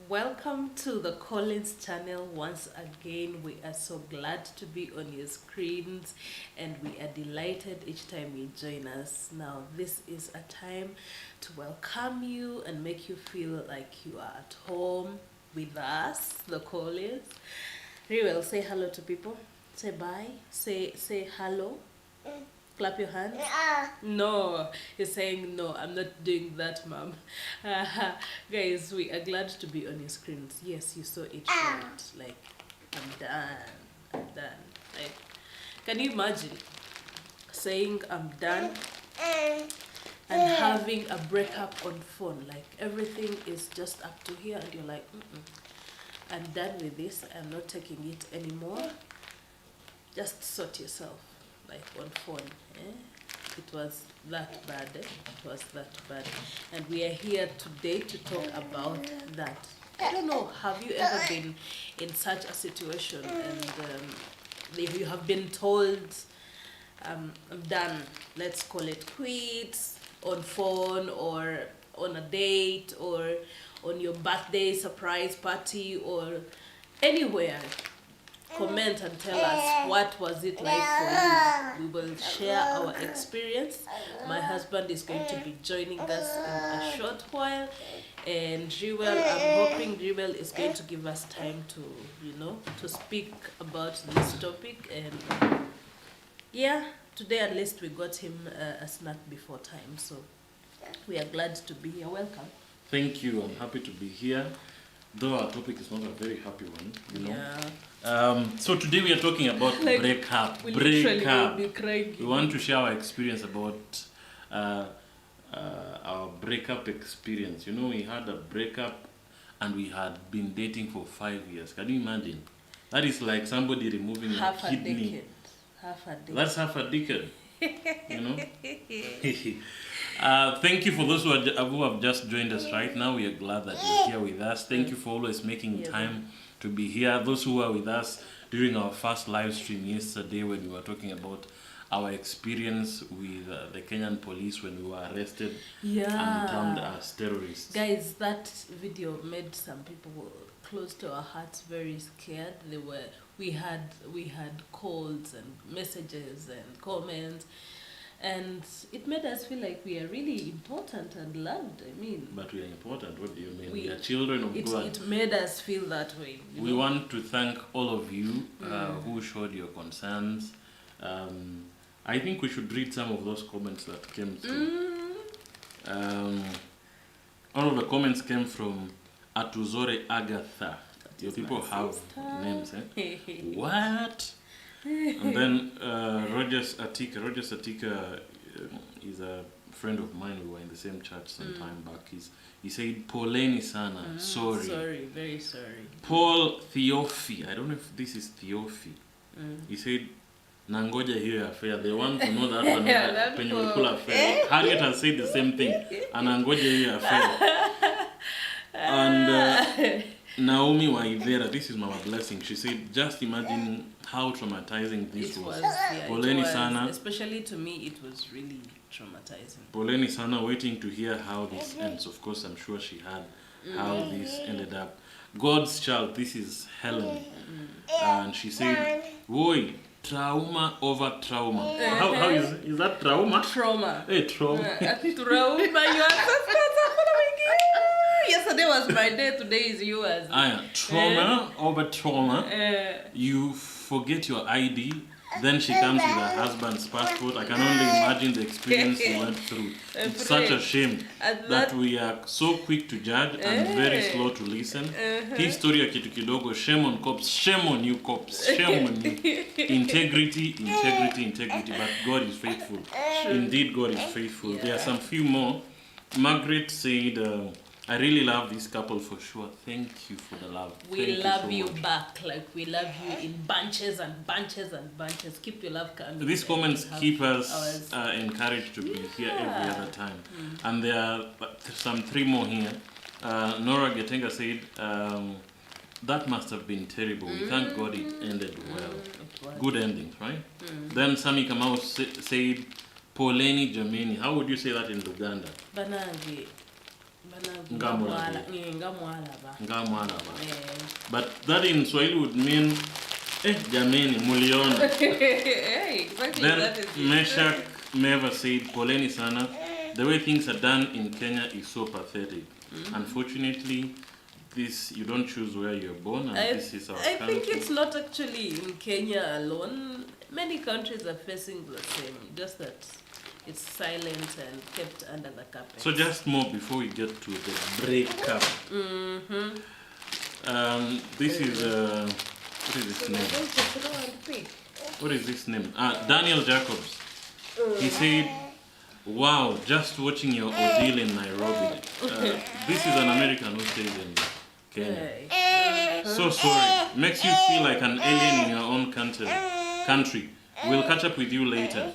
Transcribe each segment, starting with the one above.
Welcome to the Collince channel once again. We are so glad to be on your screens and we are delighted each time you join us. Now, this is a time to welcome you and make you feel like you are at home with us, the Collince. Riwell, say hello to people. Say bye. Say hello. Clap your hands. No, you're saying no. I'm not doing that, mom. Guys, we are glad to be on your screens. Yes, you saw it right. Like, I'm done. Like, can you imagine saying I'm done and having a breakup on phone? Like, everything is just up to here, and you're like, I'm done with this. I'm not taking it anymore. Just sort yourself. Like on phone, It was that bad, It was that bad. And we are here today to talk about that. I don't know, have you ever been in such a situation and you have been told, I'm done, let's call it quits, on phone or on a date or on your birthday surprise party or anywhere? Comment and tell us what was it like for you. We will share our experience. My husband is going to be joining us in a short while, and Riwell, I'm hoping Riwell is going to give us time to, to speak about this topic. And yeah, today at least we got him a snack before time, so we are glad to be here. Welcome. Thank you. I'm happy to be here, though our topic is not a very happy one, Yeah. So today we are talking about like, breakup. We want to share our experience about our breakup experience. We had a breakup and we had been dating for 5 years. Can you imagine? That is like somebody removing a kidney. Half a decade. That's half a decade. Thank you for those who have just joined us right now. We are glad that you're here with us. Thank you for always making time to be here. Those who were with us during our first live stream yesterday when we were talking about our experience with the Kenyan police when we were arrested and termed as terrorists. Guys, that video made some people close to our hearts very scared. We had calls and messages and comments, and it made us feel like we are really important and loved. I mean, but we are important. What do you mean? We are children of God. It made us feel that way. We want to thank all of you who showed your concerns. I think we should read some of those comments that came through. All of the comments came from Atuzore Agatha. Your people have names, eh? What? And then Rogers Atika is a friend of mine. We were in the same church some time back. He said, Poleni sana, sorry. Sorry, very sorry. Paul Theophi, I don't know if this is Theophi. He said, Nangoja hiyo affair. They want to know that one. Penye ulikula affair. Harriet has said the same thing. Anangoja hiyo affair. And Naomi Waivera, this is Mama Blessing. She said, just imagine how traumatizing this was. Poleni sana. Especially to me, it was really traumatizing. Poleni sana, waiting to hear how this ends. Of course, I'm sure she had how this ended up. God's child, this is Helen. And she said, Woi, trauma over trauma. How is that trauma? Trauma. Hey, trauma. Trauma, you are so yesterday was my day, today is yours. Trauma over trauma. You forget your ID, then she comes with her husband's passport. I can only imagine the experience you went through. It's such a shame that we are so quick to judge and very slow to listen. History ya kitu kidogo, shame on cops, shame on you cops, shame on you. Integrity. But God is faithful. Indeed, God is faithful. There are some few more. Margaret said, I really love this couple for sure. Thank you for the love. We love you back. Like we love you in bunches and bunches and bunches. Keep your love coming. These comments keep us encouraged to be here every other time. And there are some 3 more here. Nora Getenga said, that must have been terrible. We thank God it ended well. Good endings, right? Then Sami Kamau said, Poleni Jameni. How would you say that in Luganda? Banangi. Ngamwala. But that in Swahili would mean jameni muliona. Exactly. Then Meshach never said poleni sana. The way things are done in Kenya is so pathetic. Unfortunately, this you don't choose where you're born, and this is our country. I think it's not actually in Kenya alone. Many countries are facing the same, just that it's silent and kept under the carpet. So just more before we get to the breakup. This is what is this name? What is this name? Daniel Jacobs. He said, "Wow, just watching your ordeal in Nairobi." This is an American who stays in Kenya. So sorry. Makes you feel like an alien in your own country. We'll catch up with you later.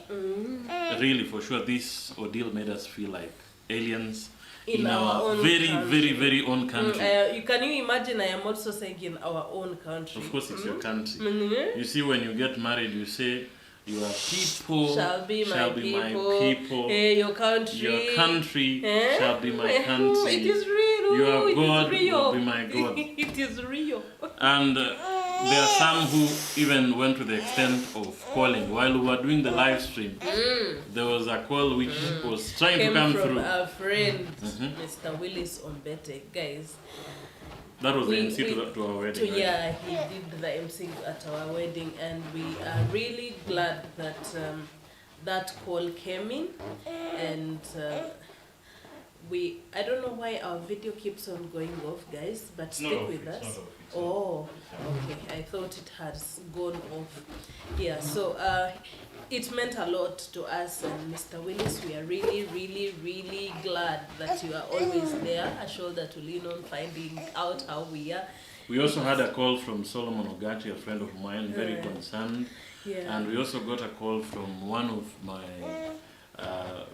Really, for sure, this ordeal made us feel like aliens in our very, very, very own country. Can you imagine? I am also saying in our own country. Of course, it's your country. You see, when you get married, you say, "Your people shall be my people. Your country shall be my country. It is real. Your God will be my God." It is real. And there are some who even went to the extent of calling. While we were doing the live stream, there was a call which was trying to come from through. Our friend, Mr. Willis Ombete. Guys, that was the MC to our wedding. Right? Yeah, he did the MC at our wedding, and we are really glad that that call came in. And I don't know why our video keeps on going off, guys, but stick with us. Oh, okay. I thought it has gone off. Yeah, so it meant a lot to us, and Mr. Willis, we are really, really, really glad that you are always there, a shoulder to lean on, finding out how we are. We also had a call from Solomon Ogati, a friend of mine, very concerned. Yeah. And we also got a call from one of my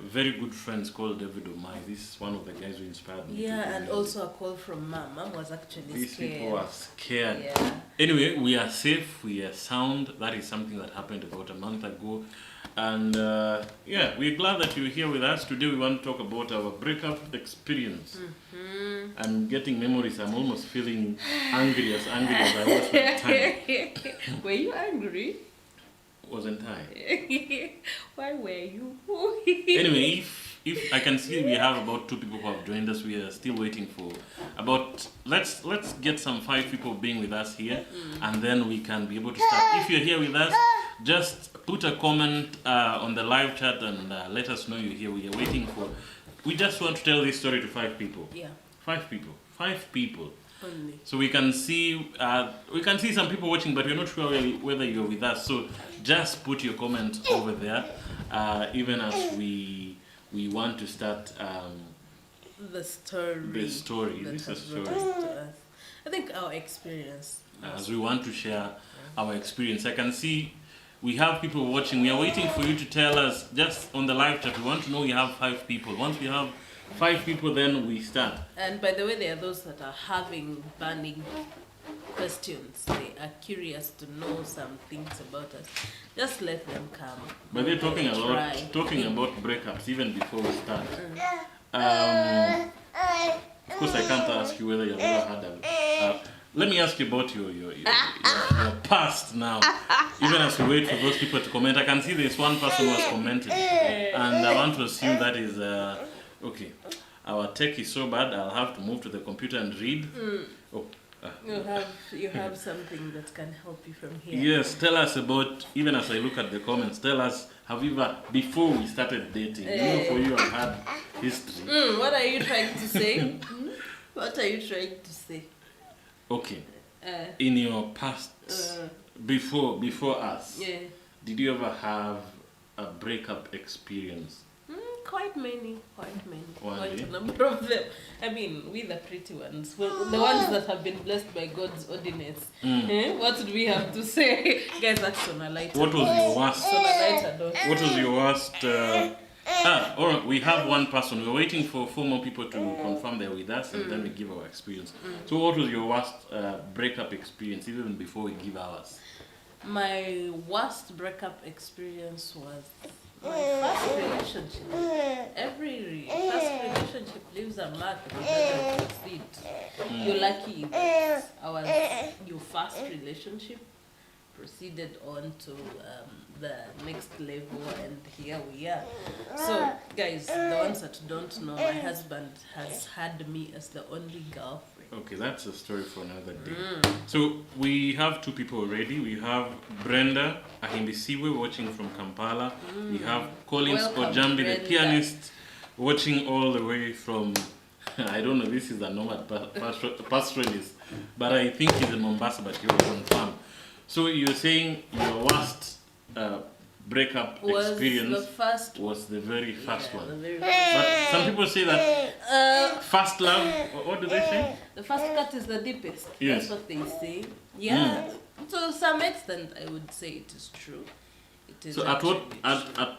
very good friends called David Omai. This is one of the guys who inspired me. Yeah, and also a call from Mom. Mom was actually These scared. people are scared. Yeah. Anyway, we are safe, we are sound. That is something that happened about a month ago. And yeah, we're glad that you're here with us. Today we want to talk about our breakup experience. I'm getting memories. I'm almost feeling angry as I was at the time. Were you angry? Wasn't I? Why were you? Anyway, if I can see we have about 2 people who have joined us. We are still waiting for about let's get some 5 people being with us here, and then we can be able to start. If you're here with us, just put a comment on the live chat and let us know you're here. We are waiting for. We just want to tell this story to 5 people. Yeah. 5 people. 5 people. Only. So we can see some people watching, but we're not sure whether you're with us. So just put your comment over there, even as we want to start the story. This is a story. I think our experience. As we want to share our experience, I can see we have people watching. We are waiting for you to tell us just on the live chat. We want to know we have 5 people. Once we have 5 people, then we start. And by the way, there are those that are having burning questions. They are curious to know some things about us. Just let them come. But they're talking about breakups even before we start. Of course, I can't ask you whether you've ever had a. Let me ask you about your past now. Even as we wait for those people to comment, I can see there's one person who has commented, and I want to assume that is okay. Our tech is so bad. I'll have to move to the computer and read. Oh. You have something that can help you from here. Yes, tell us about, even as I look at the comments, tell us, have you ever, before we started dating, for you I've had history. What are you trying to say? What are you trying to say? Okay. In your past, before us, did you ever have a breakup experience? Quite many. Why? Quite a number of them. I mean, we the pretty ones. Well, the ones that have been blessed by God's ordinance. What did we have to say? Guys, that's on a lighter. What was your worst? On a lighter note. What was your worst? Alright, we have one person. We're waiting for 4 more people to confirm they're with us, and then we give our experience. So what was your worst breakup experience, even before we give ours? My worst breakup experience was my first relationship. Every first relationship leaves a mark and doesn't proceed, you're lucky that your first relationship proceeded on to the next level, and here we are. So guys, the ones that don't know, my husband has had me as the only girlfriend. Okay, that's a story for another day. So we have two people already. We have Brenda Ahimbisiwe watching from Kampala. We have Collince Ojambi, the pianist, watching all the way from, I don't know, this is a nomad pastoralist, but I think he's in Mombasa, but he was on farm. So you're saying your worst breakup experience was the very first one. But some people say that first love, what do they say? The first cut is the deepest. Yes. That's what they say. Yeah. To some extent, I would say it is true. It is. So at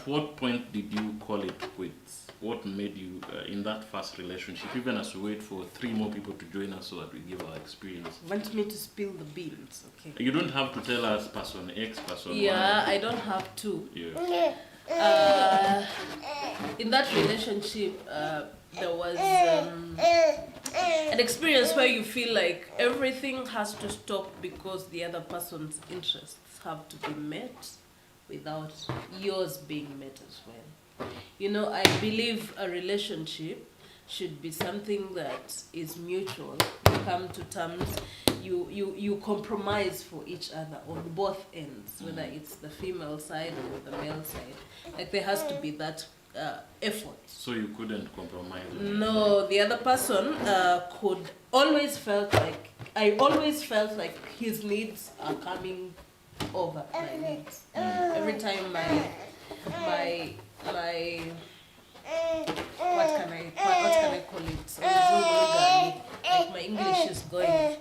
what point did you call it quits? What made you in that first relationship, even as we wait for 3 more people to join us so that we give our experience? Want me to spill the beans? Okay. You don't have to tell us person X, person Y. Yeah, I don't have to. Yeah. In that relationship, there was an experience where you feel like everything has to stop because the other person's interests have to be met without yours being met as well. You know, I believe a relationship should be something that is mutual. You come to terms, you compromise for each other on both ends, whether it's the female side or the male side. Like there has to be that effort. So you couldn't compromise? No, the other person could always felt like, I always felt like his needs are coming over my needs. Every time my what can I call it? Like my English is going.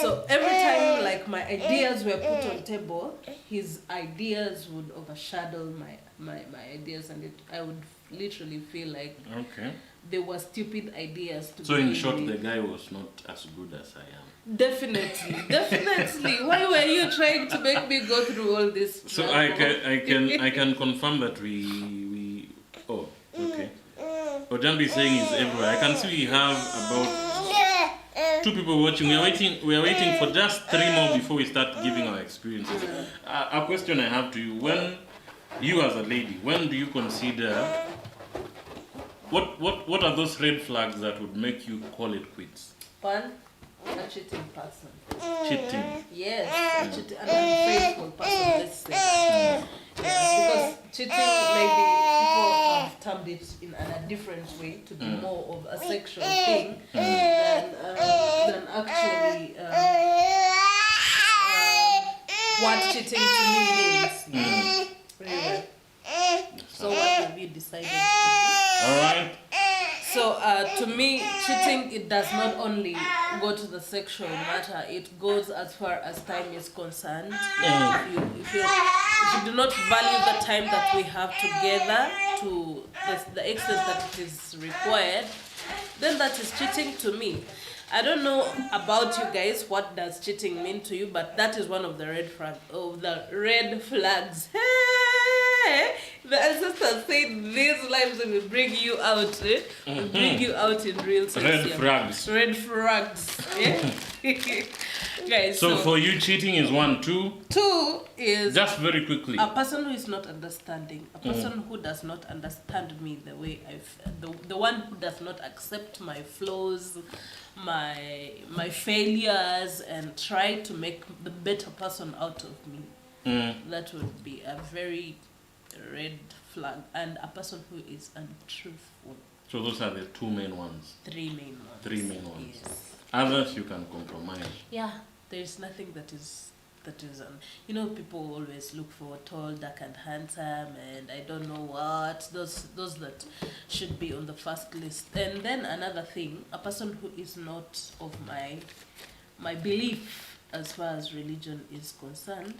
So every time like my ideas were put on table, his ideas would overshadow my ideas, and I would literally feel like they were stupid ideas to So in short, the guy was not as good as I am. Definitely. Why were you trying to make me go through all this? So I can confirm that Ojambi is saying is everywhere. I can see we have about 2 people watching. We are waiting for just 3 more before we start giving our experiences. A question I have to you: when you as a lady, when do you consider what are those red flags that would make you call it quits? One, a cheating person. Cheating. Yes, an unfaithful person. Let's say that. Because cheating, maybe people have termed it in a different way to be more of a sexual thing than actually what cheating to me means. Really. So what have you decided to do? All right. So to me, cheating, it does not only go to the sexual matter, it goes as far as time is concerned. If you do not value the time that we have together to the extent that it is required, then that is cheating to me. I don't know about you guys, what does cheating mean to you, but that is one of the red flags. The ancestors said these lives will bring you out, will bring you out in real sense. Red flags. Yeah? Guys, so for you, cheating is 1, 2? 2 is just very quickly. A person who is not understanding, a person who does not understand me the way the one who does not accept my flaws, my failures, and try to make the better person out of me. That would be a very red flag, and a person who is untruthful. So those are the 2 main ones. 3 main ones. 3 main ones. Yes. Others you can compromise. Yeah, there is nothing that is you know, people always look for tall, dark, and handsome, and I don't know what, those that should be on the first list. And then another thing, a person who is not of my belief as far as religion is concerned.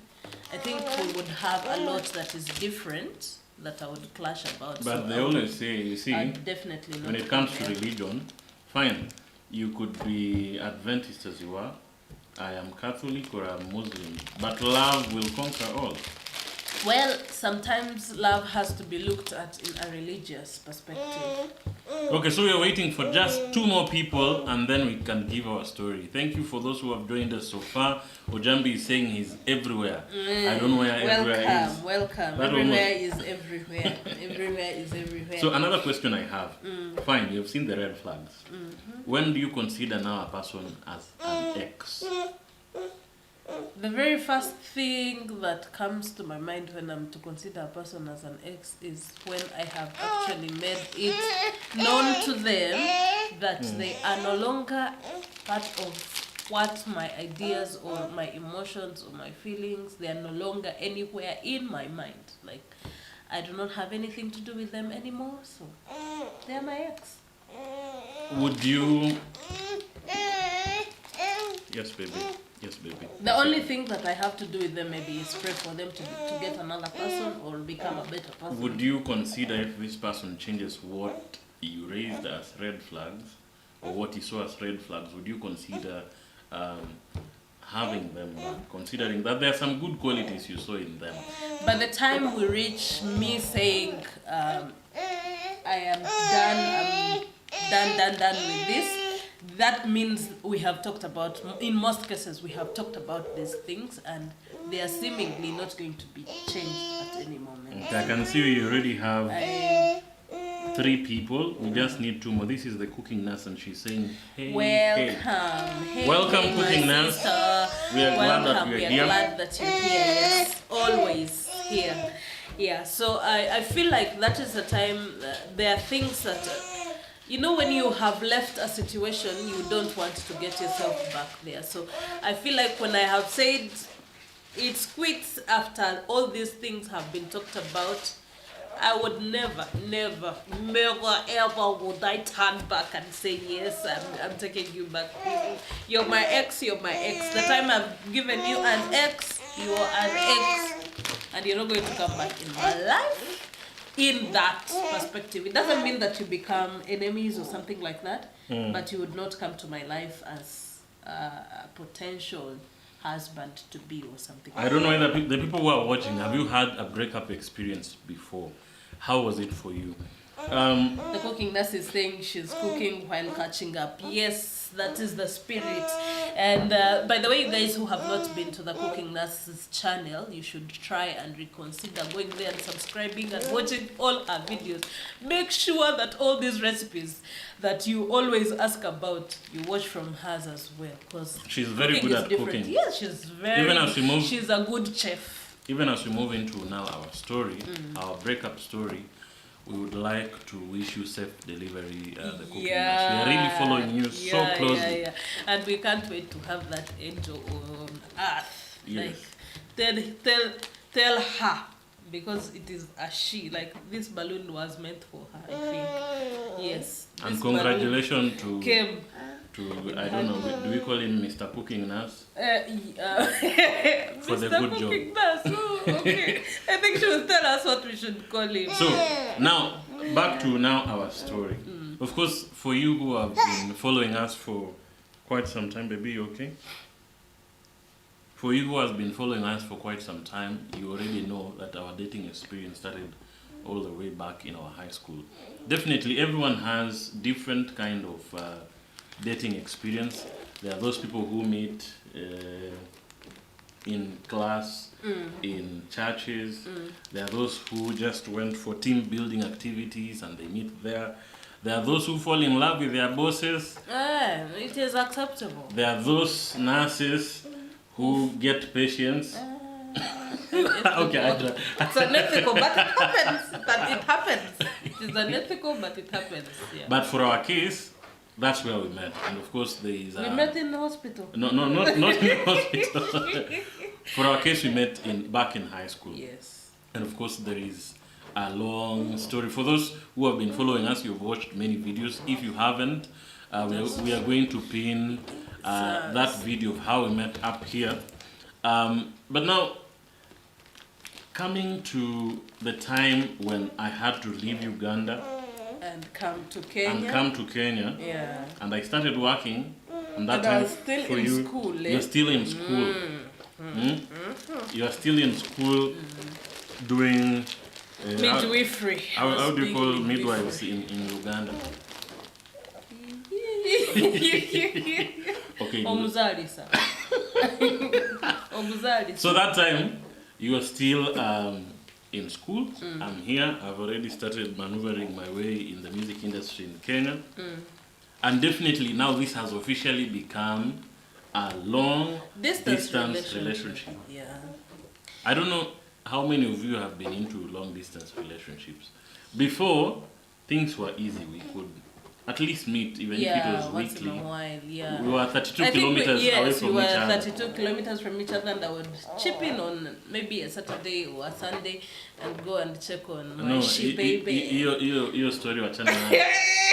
I think we would have a lot that is different that I would clash about. But so they always say, you see, definitely not when it comes to religion, fine, you could be Adventist as you are, I am Catholic or I'm Muslim, but love will conquer all. Well, sometimes love has to be looked at in a religious perspective. Okay, so we are waiting for just 2 more people and then we can give our story. Thank you for those who have joined us so far. Ojambi is saying he's everywhere. I don't know where everywhere is. Welcome. Everywhere is everywhere. Everywhere is everywhere. So another question I have. Fine, you've seen the red flags. When do you consider now a person as an ex? The very first thing that comes to my mind when I'm to consider a person as an ex is when I have actually made it known to them that they are no longer part of what my ideas or my emotions or my feelings, they are no longer anywhere in my mind. Like, I do not have anything to do with them anymore, so they are my ex. Would you... Yes, baby. Yes, baby. The only thing that I have to do with them maybe is pray for them to get another person or become a better person. Would you consider if this person changes what you raised as red flags or what you saw as red flags, would you consider having them back, considering that there are some good qualities you saw in them? By the time we reach me saying, I am done with this, that means we have talked about, in most cases, we have talked about these things and they are seemingly not going to be changed at any moment. Okay, I can see you already have 3 people. We just need 2 more. This is the cooking nurse and she's saying, hey, welcome. Hey. Hey, welcome, hey, cooking nurse. We are glad that you're here. Glad that you're here. Yes, always here. Yeah, so I feel like that is the time, there are things that... you know, when you have left a situation, you don't want to get yourself back there. So I feel like when I have said it's quits after all these things have been talked about, I would never, ever would I turn back and say, yes, I'm taking you back. You're my ex, you're my ex. The time I've given you an ex, you are an ex. And you're not going to come back in my life. In that perspective, it doesn't mean that you become enemies or something like that, but you would not come to my life as a potential husband to be or something. I don't know whether the people who are watching, have you had a breakup experience before? How was it for you? The cooking nurse is saying she's cooking while catching up. Yes, that is the spirit. And by the way, you guys who have not been to the cooking nurse's channel, you should try and reconsider going there and subscribing and watching all her videos. Make sure that all these recipes that you always ask about, you watch from hers as well, because she's very good at cooking. Yes, she's very. She's a good chef. Even as we move into now our story, our breakup story, we would like to wish you safe delivery, the cooking nurse. We are really following you so closely. Yeah. And we can't wait to have that angel on earth. Yes. Like, tell her, because it is a she. Like, this balloon was meant for her, I think. Yes. And congratulations to... Came. I don't know, do we call him Mr. Cooking Nurse? For the good job. Cooking Nurse. Oh, okay. I think she will tell us what we should call him. So, now, back to now our story. Of course, for you who have been following us for quite some time, baby, you okay? For you who has been following us for quite some time, you already know that our dating experience started all the way back in our high school. Definitely, everyone has different kind of dating experience. There are those people who meet in class, in churches. There are those who just went for team building activities and they meet there. There are those who fall in love with their bosses. It is acceptable. There are those nurses who get patients. Okay, it's unethical, but it happens. It is unethical, but it happens. Yeah. But for our case, that's where we met, and of course there is. We met in the hospital. No, not in the hospital. For our case, we met back in high school. Yes. And of course there is a long story. For those who have been following us, you've watched many videos. If you haven't, we are going to pin that video of how we met up here. But now, coming to the time when I had to leave Uganda and come to Kenya. Yeah. And I started working. And that and time I was still for in you, school. you're still in school. You are still in school. doing midwifery. How do you call midwives in Uganda? Okay. So that time you were still in school. I'm here. I've already started maneuvering my way in the music industry in Kenya. And definitely now this has officially become a long distance relationship. Yeah. I don't know how many of you have been into long distance relationships. Before, things were easy. We could at least meet, even if it was once weekly. in a while, yeah. We were 32 kilometers away from each other. 32 kilometers from each other, and I would chip in on maybe a Saturday or a Sunday and go and check on my baby. Your story was channel.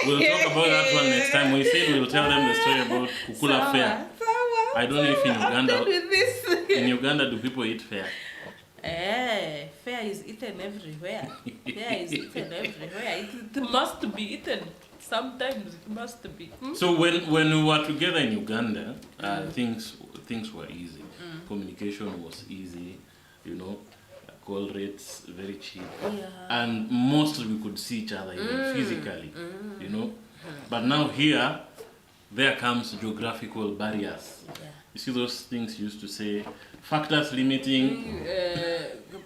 We'll talk about that one next time. We said we'll tell them the story about Kukula Fair. I don't know if in Uganda do people eat fair? Fair is eaten everywhere. Fair is eaten everywhere. It must be eaten. Sometimes it must be. So when we were together in Uganda, things were easy. Communication was easy, you know. Call rates very cheap, and mostly we could see each other even physically, you know. But now here, there comes geographical barriers. You see those things used to say, factors limiting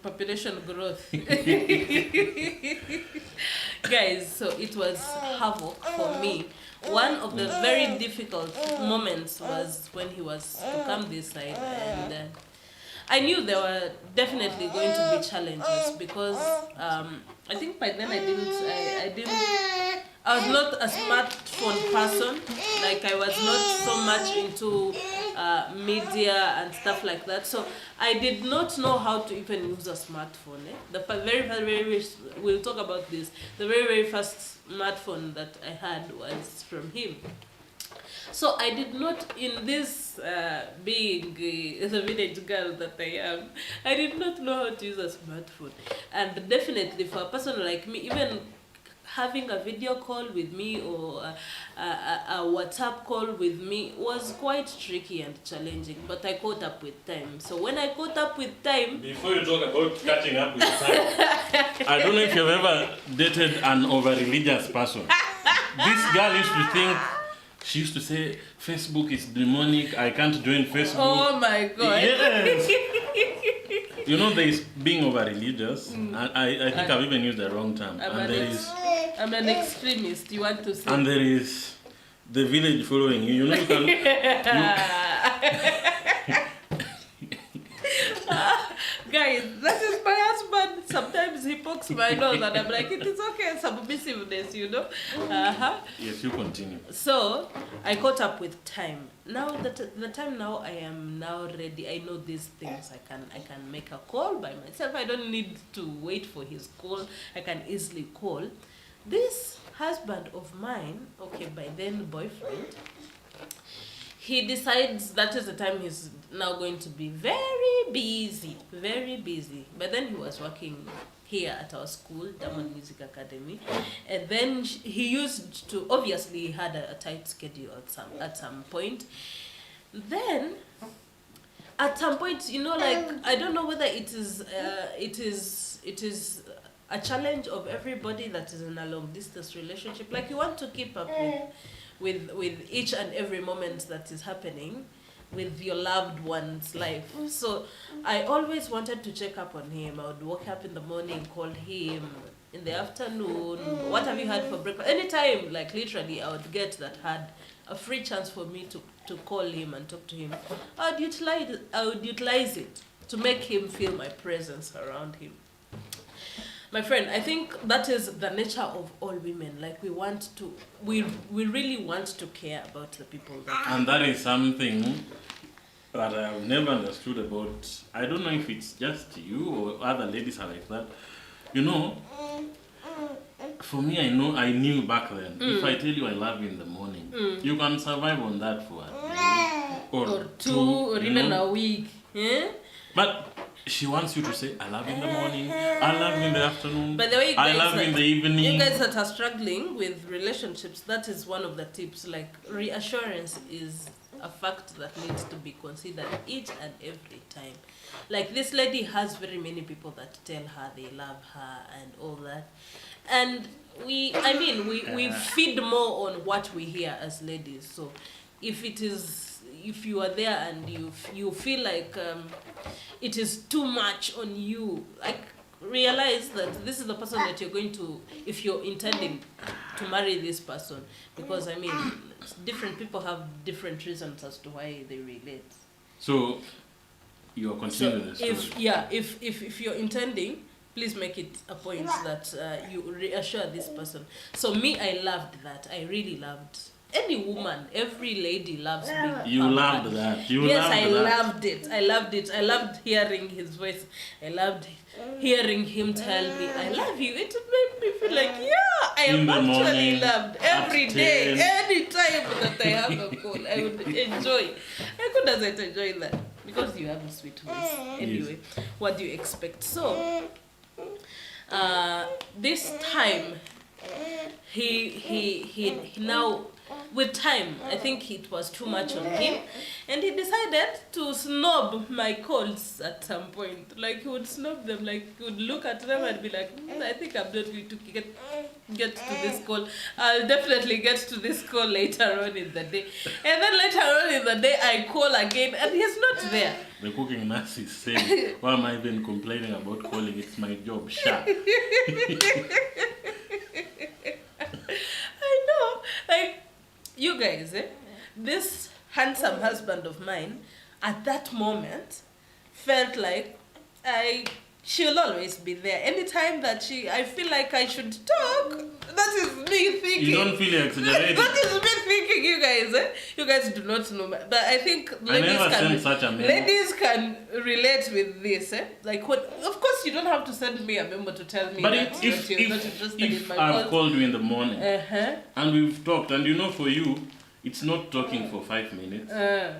population growth. Guys, so it was havoc for me. One of the very difficult moments was when he was to come this side, and I knew there were definitely going to be challenges because I think by then I was not a smartphone person. Like I was not so much into media and stuff like that. So I did not know how to even use a smartphone. The very, we'll talk about this. The very first smartphone that I had was from him. So I did not, in this being the village girl that I am, I did not know how to use a smartphone. And definitely for a person like me, even having a video call with me or a WhatsApp call with me was quite tricky and challenging, but I caught up with time. So when I caught up with time... Before you talk about catching up with time, I don't know if you've ever dated an over-religious person. This girl used to think, she used to say, Facebook is demonic, I can't join Facebook. Oh my God. Yes. You know, there is being over-religious. I think I've even used the wrong term. I'm an extremist, you want to say. And there is the village following you. You know, you can... Guys, that is my husband. Sometimes he pokes my nose and I'm like, it is okay, submissiveness, you know. Yes, you continue. So, I caught up with time. Now, the time now, I am now ready. I know these things. I can make a call by myself. I don't need to wait for his call. I can easily call. This husband of mine, okay, by then boyfriend, he decides that is the time he's now going to be very busy. But then he was working here at our school, Diamond Music Academy, and then he used to, obviously he had a tight schedule at some point. Then at some point, you know, like, I don't know whether it is a challenge of everybody that is in a long distance relationship. Like, you want to keep up with each and every moment that is happening with your loved one's life. So I always wanted to check up on him. I would wake up in the morning, call him in the afternoon. What have you had for breakfast? Anytime, like literally, I would get that had a free chance for me to call him and talk to him. I would utilize it to make him feel my presence around him. My friend, I think that is the nature of all women. Like, we really want to care about the people that... And that is something that I've never understood about. I don't know if it's just you or other ladies are like that. You know, for me, I knew back then, if I tell you I love you in the morning, you can survive on that for a day or two, or even a week. Yeah? But she wants you to say, I love you in the morning, I love you in the afternoon, by the way, I love you in the evening. You guys that are struggling with relationships, that is one of the tips. Like, reassurance is a fact that needs to be considered each and every time. Like, this lady has very many people that tell her they love her and all that. And we feed more on what we hear as ladies. So if you are there and you feel like it is too much on you, like, realize that this is the person that you're going to, if you're intending to marry this person, because different people have different reasons as to why they relate. So you're continuing this story. If you're intending, please make it a point that you reassure this person. So me, I loved that. I really loved. Any woman, every lady loves being. You loved that. Loved it. I loved it. I loved hearing his voice. I loved hearing him tell me, "I love you." It made me feel like, I am actually loved every day, any time that I have a call. I would enjoy. I could as I enjoy that because you have a sweet voice. Anyway, what do you expect? So, this time, he now. With time, I think it was too much on him, and he decided to snob my calls at some point. Like, he would snob them, like, he would look at them and be like, I think I'm not going to get to this call. I'll definitely get to this call later on in the day. And then later on in the day, I call again, and he's not there. The cooking nurse is saying, why am I even complaining about calling? It's my job, sha. I know, like, you guys, this handsome husband of mine, at that moment, felt like she'll always be there. Anytime that I feel like I should talk, that is me thinking. You don't feel exaggerated. That is me thinking, you guys. You guys do not know. But I think ladies can relate with this. Like, what? Of course, you don't have to send me a memo to tell me that you're not interested in my calls. I've called you in the morning and we've talked, and for you, it's not talking for 5 minutes.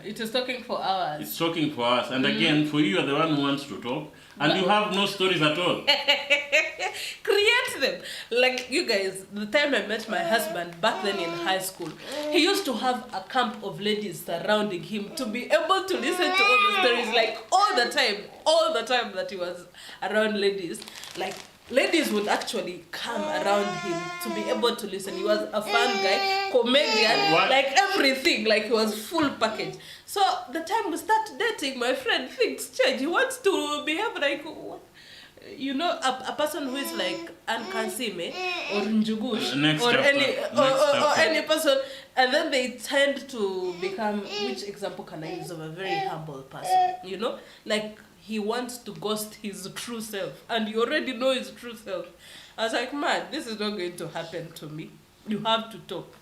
It is talking for hours. It's talking for hours. And again, for you, you're the one who wants to talk. And you have no stories at all. Create them. Like, you guys, the time I met my husband back then in high school, he used to have a camp of ladies surrounding him to be able to listen to all the stories. Like, all the time that he was around ladies. Like, ladies would actually come around him to be able to listen. He was a fun guy, comedian, like everything. Like, he was full package. So the time we start dating, my friend, things change. He wants to behave like, a person who is like Ankansime or Njugush or any person, and then they tend to become, which example can I use of a very humble person? Like, he wants to ghost his true self, and you already know his true self. I was like, man, this is not going to happen to me. You have to talk.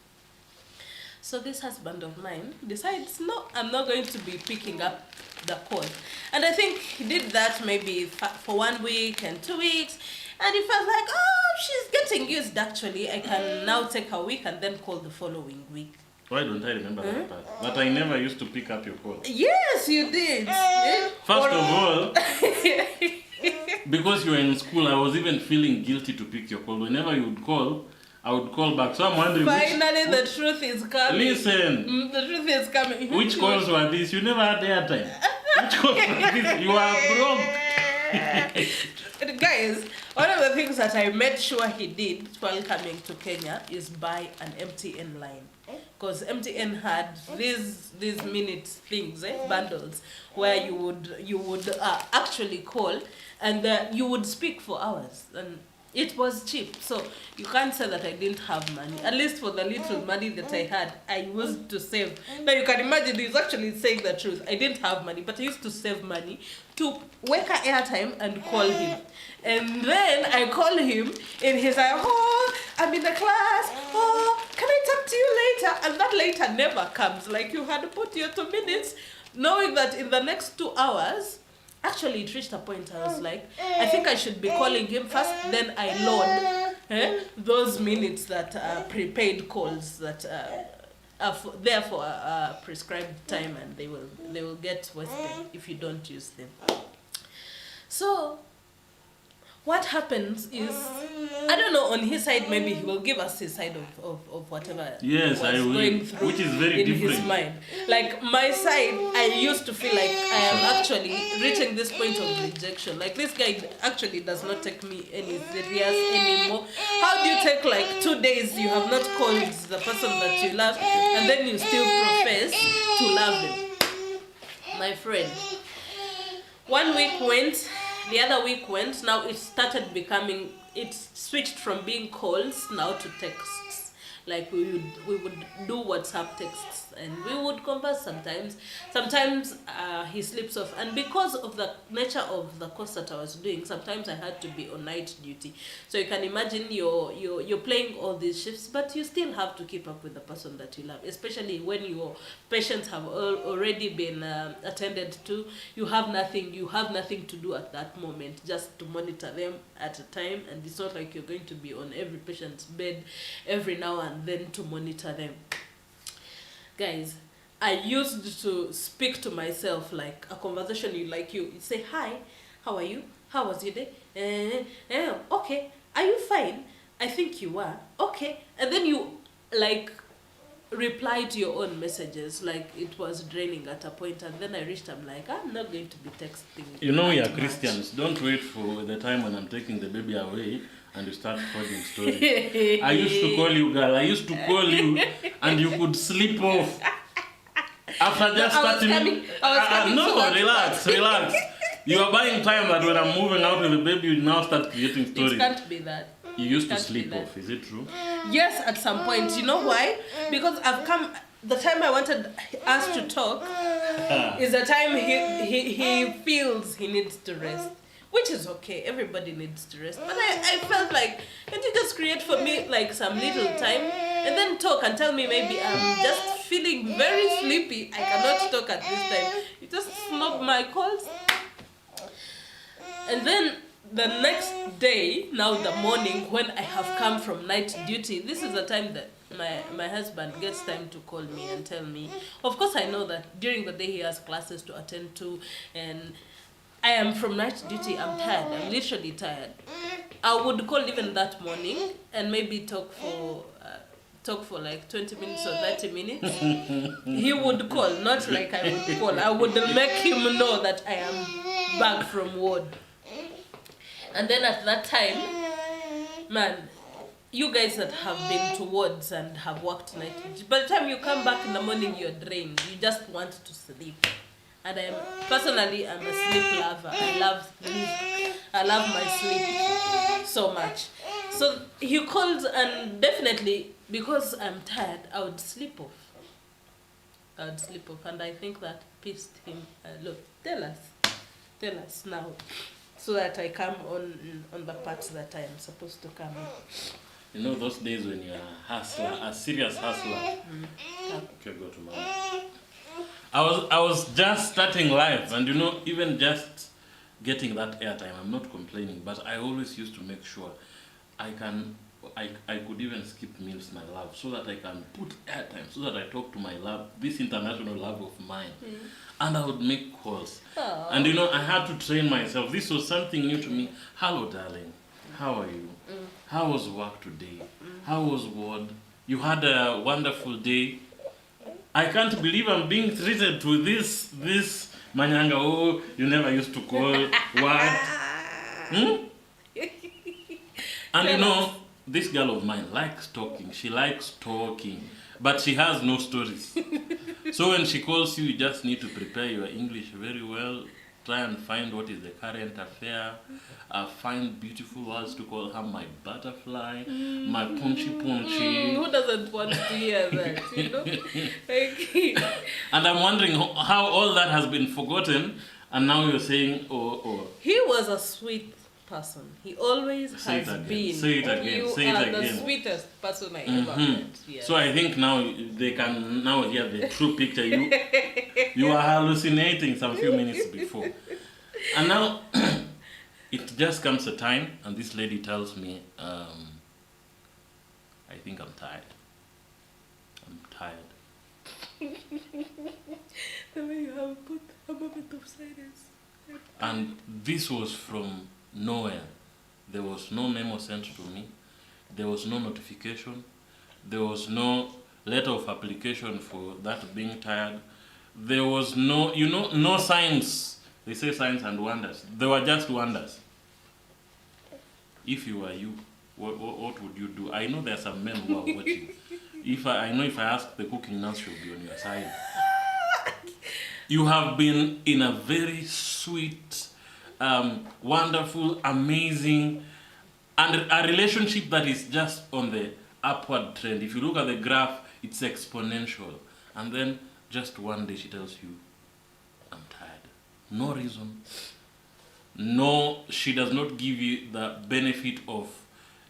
So this husband of mine decides, no, I'm not going to be picking up the call. And I think he did that maybe for 1 week and 2 weeks. And he felt like, she's getting used, actually. I can now take a week and then call the following week. Why don't I remember that part? But I never used to pick up your call. Yes, you did. First of all, because you were in school, I was even feeling guilty to pick your call. Whenever you would call, I would call back. So I'm wondering. Finally, the truth is coming. Listen. The truth is coming. Which calls were these? You never had airtime. Which calls were these? You are broke. Guys, one of the things that I made sure he did while coming to Kenya is buy an MTN line. Because MTN had these minute things, bundles, where you would actually call and you would speak for hours. And it was cheap, so you can't say that I didn't have money. At least for the little money that I had, I used to save. Now you can imagine he's actually saying the truth. I didn't have money, but I used to save money to wake up airtime and call him. And then I call him and he's like, I'm in the class. Can I talk to you later? And that later never comes. Like, you had put your 2 minutes, knowing that in the next 2 hours, actually, it reached a point I was like, I think I should be calling him first, then I load those minutes that are prepaid calls that are there for a prescribed time, and they will get wasted if you don't use them. So, what happens is, I don't know, on his side, maybe he will give us his side of whatever yes, I will, going through, which is very in different. his mind. Like my side, I used to feel like I am actually reaching this point of rejection. Like this guy actually does not take me any serious anymore. How do you take like 2 days you have not called the person that you love and then you still profess to love him? My friend, 1 week went, the other week went, now it started becoming, it switched from being calls now to texts. Like we would do WhatsApp texts and we would converse sometimes. Sometimes he sleeps off, and because of the nature of the course that I was doing, sometimes I had to be on night duty. So you can imagine you're playing all these shifts, but you still have to keep up with the person that you love, especially when your patients have already been attended to. You have nothing to do at that moment, just to monitor them at a time, and it's not like you're going to be on every patient's bed every now and then to monitor them. Guys, I used to speak to myself like a conversation. You say, hi, how are you? How was your day? Okay, are you fine? I think you are. Okay. And then you like reply to your own messages. Like it was draining at a point, and then I reached, I'm like, I'm not going to be texting. You know, we are much. Christians. Don't wait for the time when I'm taking the baby away and you start forging stories. I used to call you, girl. I used to call you and you could sleep off. After just starting. No, relax. You are buying time that when I'm moving out with the baby, you now start creating stories. It can't be that. You used to sleep off, is it true? Yes, at some point. You know why? Because the time I wanted us to talk is the time he feels he needs to rest. Which is okay, everybody needs to rest. But I felt like, can't you just create for me like some little time and then talk and tell me maybe I'm just feeling very sleepy, I cannot talk at this time. You just snub my calls. And then the next day, now the morning, when I have come from night duty, this is the time that my husband gets time to call me and tell me. Of course, I know that during the day he has classes to attend to, and I am from night duty. I'm tired. I'm literally tired. I would call even that morning and maybe talk for like 20 minutes or 30 minutes. He would call, not like I would call. I would make him know that I am back from ward. And then at that time, man, you guys that have been to wards and have worked night duty, by the time you come back in the morning, you're drained. You just want to sleep. And I'm a sleep lover. I love sleep. I love my sleep so much. So he called, and definitely because I'm tired, I would sleep off. And I think that pissed him a lot. Tell us now, so that I come on the parts that I am supposed to come on. You know those days when you're a hustler, a serious hustler. Okay, go to mama. I was just starting life, and you know, even just getting that airtime, I'm not complaining, but I always used to make sure I could even skip meals, my love, so that I can put airtime, so that I talk to my love, this international love of mine, and I would make calls. Aww. And you know, I had to train myself. This was something new to me. Hello, darling. How are you? How was work today? How was ward? You had a wonderful day. I can't believe I'm being treated to this manyanga. Oh, you never used to call. What? And you know, this girl of mine likes talking. She likes talking, but she has no stories. So when she calls you, you just need to prepare your English very well. Try and find what is the current affair. Find beautiful words to call her my butterfly, my punchy. Who doesn't want to hear that, you know? And I'm wondering how all that has been forgotten, and now you're saying, oh. He was a sweet person. He always has been. Say it again. You say it are again. The sweetest person I ever met. Yes. So I think now they can now hear the true picture. You are hallucinating some few minutes before. And now it just comes a time, and this lady tells me, I think I'm tired. The way you have put a moment of silence. And this was from nowhere. There was no memo sent to me. There was no notification. There was no letter of application for that being tired. There was no, no signs. They say signs and wonders. They were just wonders. If you were you, what would you do? I know there are some men who are watching. I know if I ask the cooking nurse, she'll be on your side. You have been in a very sweet, wonderful, amazing, and a relationship that is just on the upward trend. If you look at the graph, it's exponential. And then just one day she tells you, I'm tired. No reason. No, she does not give you the benefit of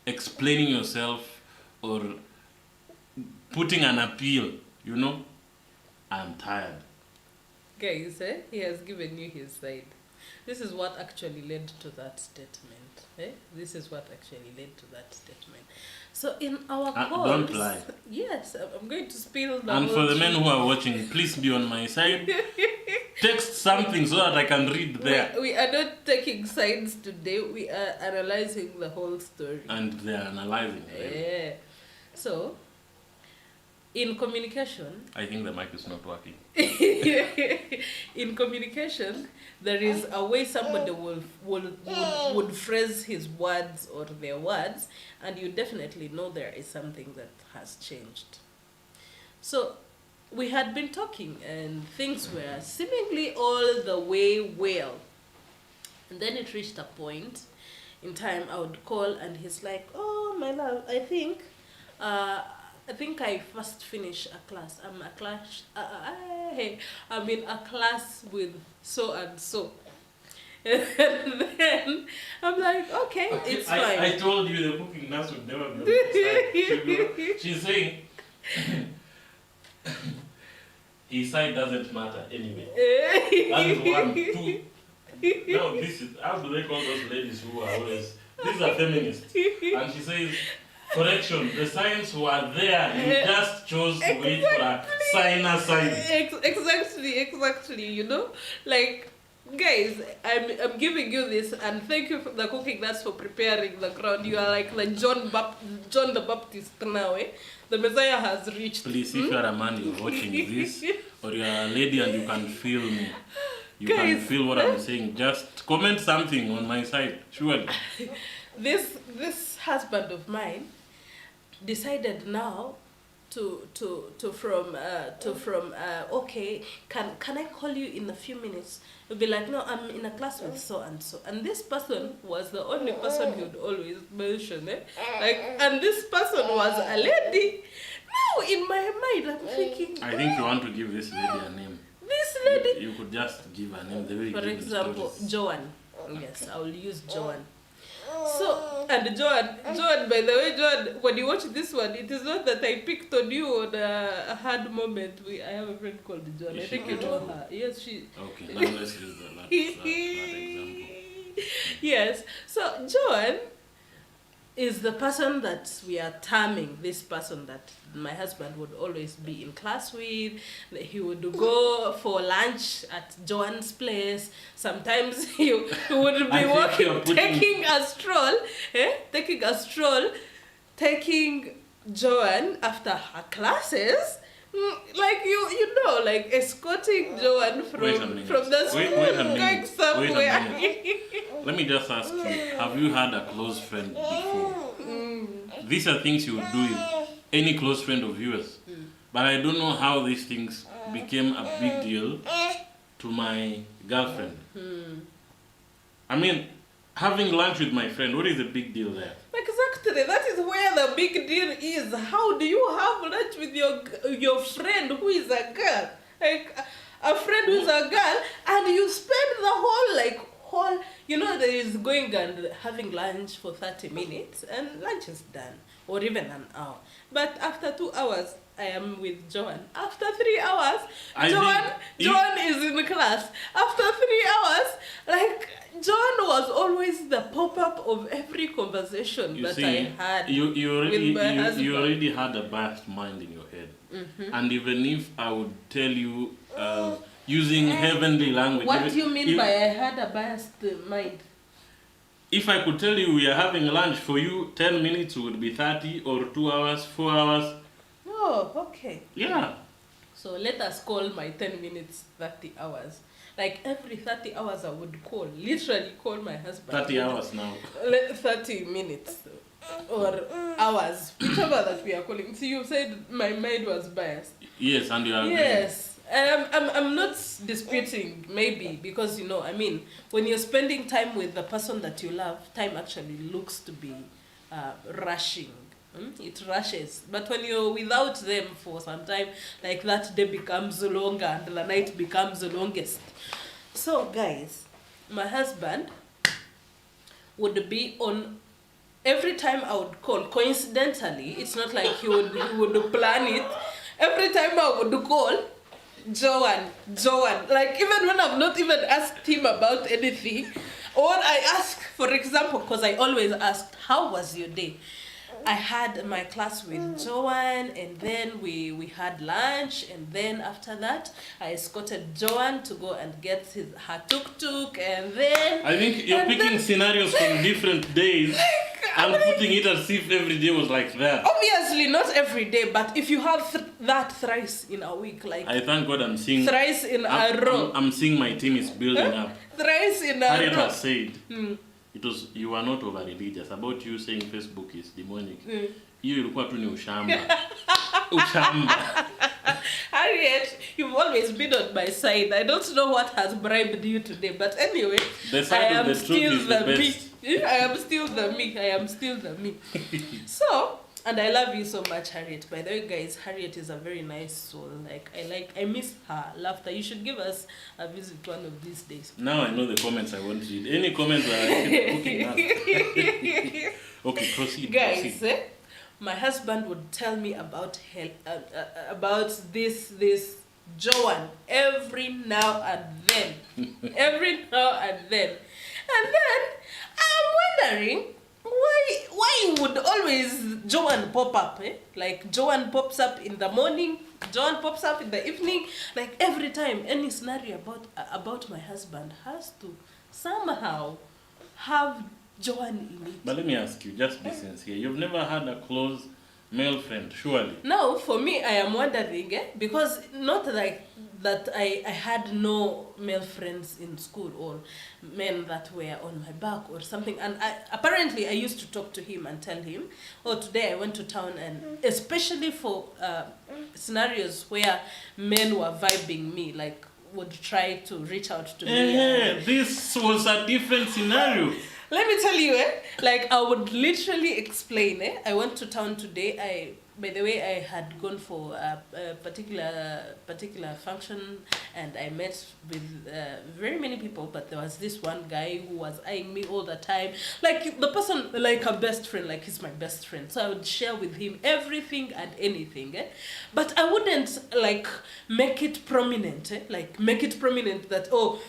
explaining yourself or putting an appeal, I'm tired. Guys, he has given you his side. This is what actually led to that statement. This is what actually led to that statement. So in our calls... Don't lie. Yes, I'm going to spill the And whole for the truth. men who are watching, please be on my side. Text something so that I can read there. We are not taking sides today. We are analyzing the whole story. And they are analyzing. Yeah. So, in communication... I think the mic is not working. In communication, there is a way somebody would phrase his words or their words, and you definitely know there is something that has changed. So, we had been talking, and things were seemingly all the way well. And then it reached a point in time I would call, and he's like, "Oh, my love, I think I first finished a class. I'm in a class with so and so." And then I'm like, okay, it's fine. I told you the cooking nurse would never be on my side. She's saying, his side doesn't matter anyway. That is 1, 2. Now this is, how do they call those ladies who are always, these are feminists. And she says, correction, the signs were there, you just chose to wait for a signer sign. Exactly, like, guys, I'm giving you this, and thank you for the cooking nurse for preparing the ground. You are like John the Baptist now, eh? The Messiah has reached. Please, if you are a man, you're watching this, or you are a lady and you can feel me, you guys, can feel what I'm saying, just comment something on my side, surely. This husband of mine decided now okay, can I call you in a few minutes? He'll be like, no, I'm in a class with so and so, and this person was the only person he would always mention, and this person was a lady. Now in my mind I'm thinking, I think you want to give this lady a name. This lady, you could just give a name. The way you for give example, stories. Joan. Yes, I will use Joan. So, and Joan, by the way, Joan, when you watch this one, it is not that I picked on you on a hard moment. I have a friend called Joan. I think you know her. Yes, she... Okay, now let's use that example. Yes, so Joan is the person that we are terming, this person that my husband would always be in class with. He would go for lunch at Joan's place. Sometimes he would be walking, taking a stroll, taking Joan after her classes. Like like escorting Joan from the school going somewhere. Let me just ask you, have you had a close friend before? These are things you would do with any close friend of yours. But I don't know how these things became a big deal to my girlfriend. I mean, having lunch with my friend, what is the big deal there? Exactly, that is where the big deal is. How do you have lunch with your friend who is a girl? Like a friend who is a girl, and you spend the whole there is going and having lunch for 30 minutes and lunch is done, or even an hour. But after 2 hours, I am with Joan. After 3 hours, Joan is in class. After 3 hours, Joan was always the pop-up of every conversation I had with my husband. You already had a biased mind in your head. And even if I would tell you, using heavenly language... What do you mean by I had a biased mind? If I could tell you we are having lunch, for you 10 minutes would be 30, or 2 hours, 4 hours. Oh, okay. Yeah. So let us call my 10 minutes 30 hours. Like every 30 hours I would call, literally call my husband. 30 hours now. 30 minutes or hours, whichever that we are calling. See, you said my mind was biased. Yes, and you are Yes. I'm not disputing, maybe, because, you know, I mean, when you're spending time with the person that you love, time actually looks to be rushing. It rushes. But when you're without them for some time, like that day becomes longer and the night becomes the longest. So, guys, my husband would be on every time I would call. Coincidentally, it's not like he would plan it. Every time I would call, Joan. Like, even when I've not even asked him about anything, or I ask, for example, because I always asked, how was your day? I had my class with Joan, and then we had lunch, and then after that, I escorted Joan to go and get her tuk-tuk, and then... I think you're picking scenarios from different days and putting it as if every day was like that. Obviously, not every day, but if you have that thrice in a week, like... I thank God I'm seeing... Thrice in a row. I'm seeing my team is building up. Thrice in a Harriet row. has said... You are not over religious about you saying Facebook is demonic. Hiyo ilikuwa tu ni ushamba. Ushamba. Harriet, you've always been on my side. I don't know what has bribed you today, but anyway, the side I am of the truth still is the me. best. I am still the me. So, and I love you so much, Harriet. By the way, guys, Harriet is a very nice soul. I miss her laughter. You should give us a visit one of these days. Now I know the comments I want to read. Any comments that I keep looking at? Okay, proceed. Guys, my husband would tell me about this Joan every now and then. Every now and then. And then I'm wondering why would always Joan pop up, Like Joan pops up in the morning, Joan pops up in the evening. Like every time any scenario about my husband has to somehow have Joan in it. But let me ask you, just be sincere. You've never had a close male friend, surely? No, for me, I am wondering, because not like that I had no male friends in school or men that were on my back or something. And apparently I used to talk to him and tell him, oh, today I went to town, and especially for scenarios where men were vibing me, like would try to reach out to me. This was a different scenario. Let me tell you, like I would literally explain, I went to town today. By the way, I had gone for a particular function, and I met with very many people, but there was this one guy who was eyeing me all the time. Like the person, like a best friend, like he's my best friend. So I would share with him everything and anything, But I wouldn't like make it prominent, Like make it prominent that, oh,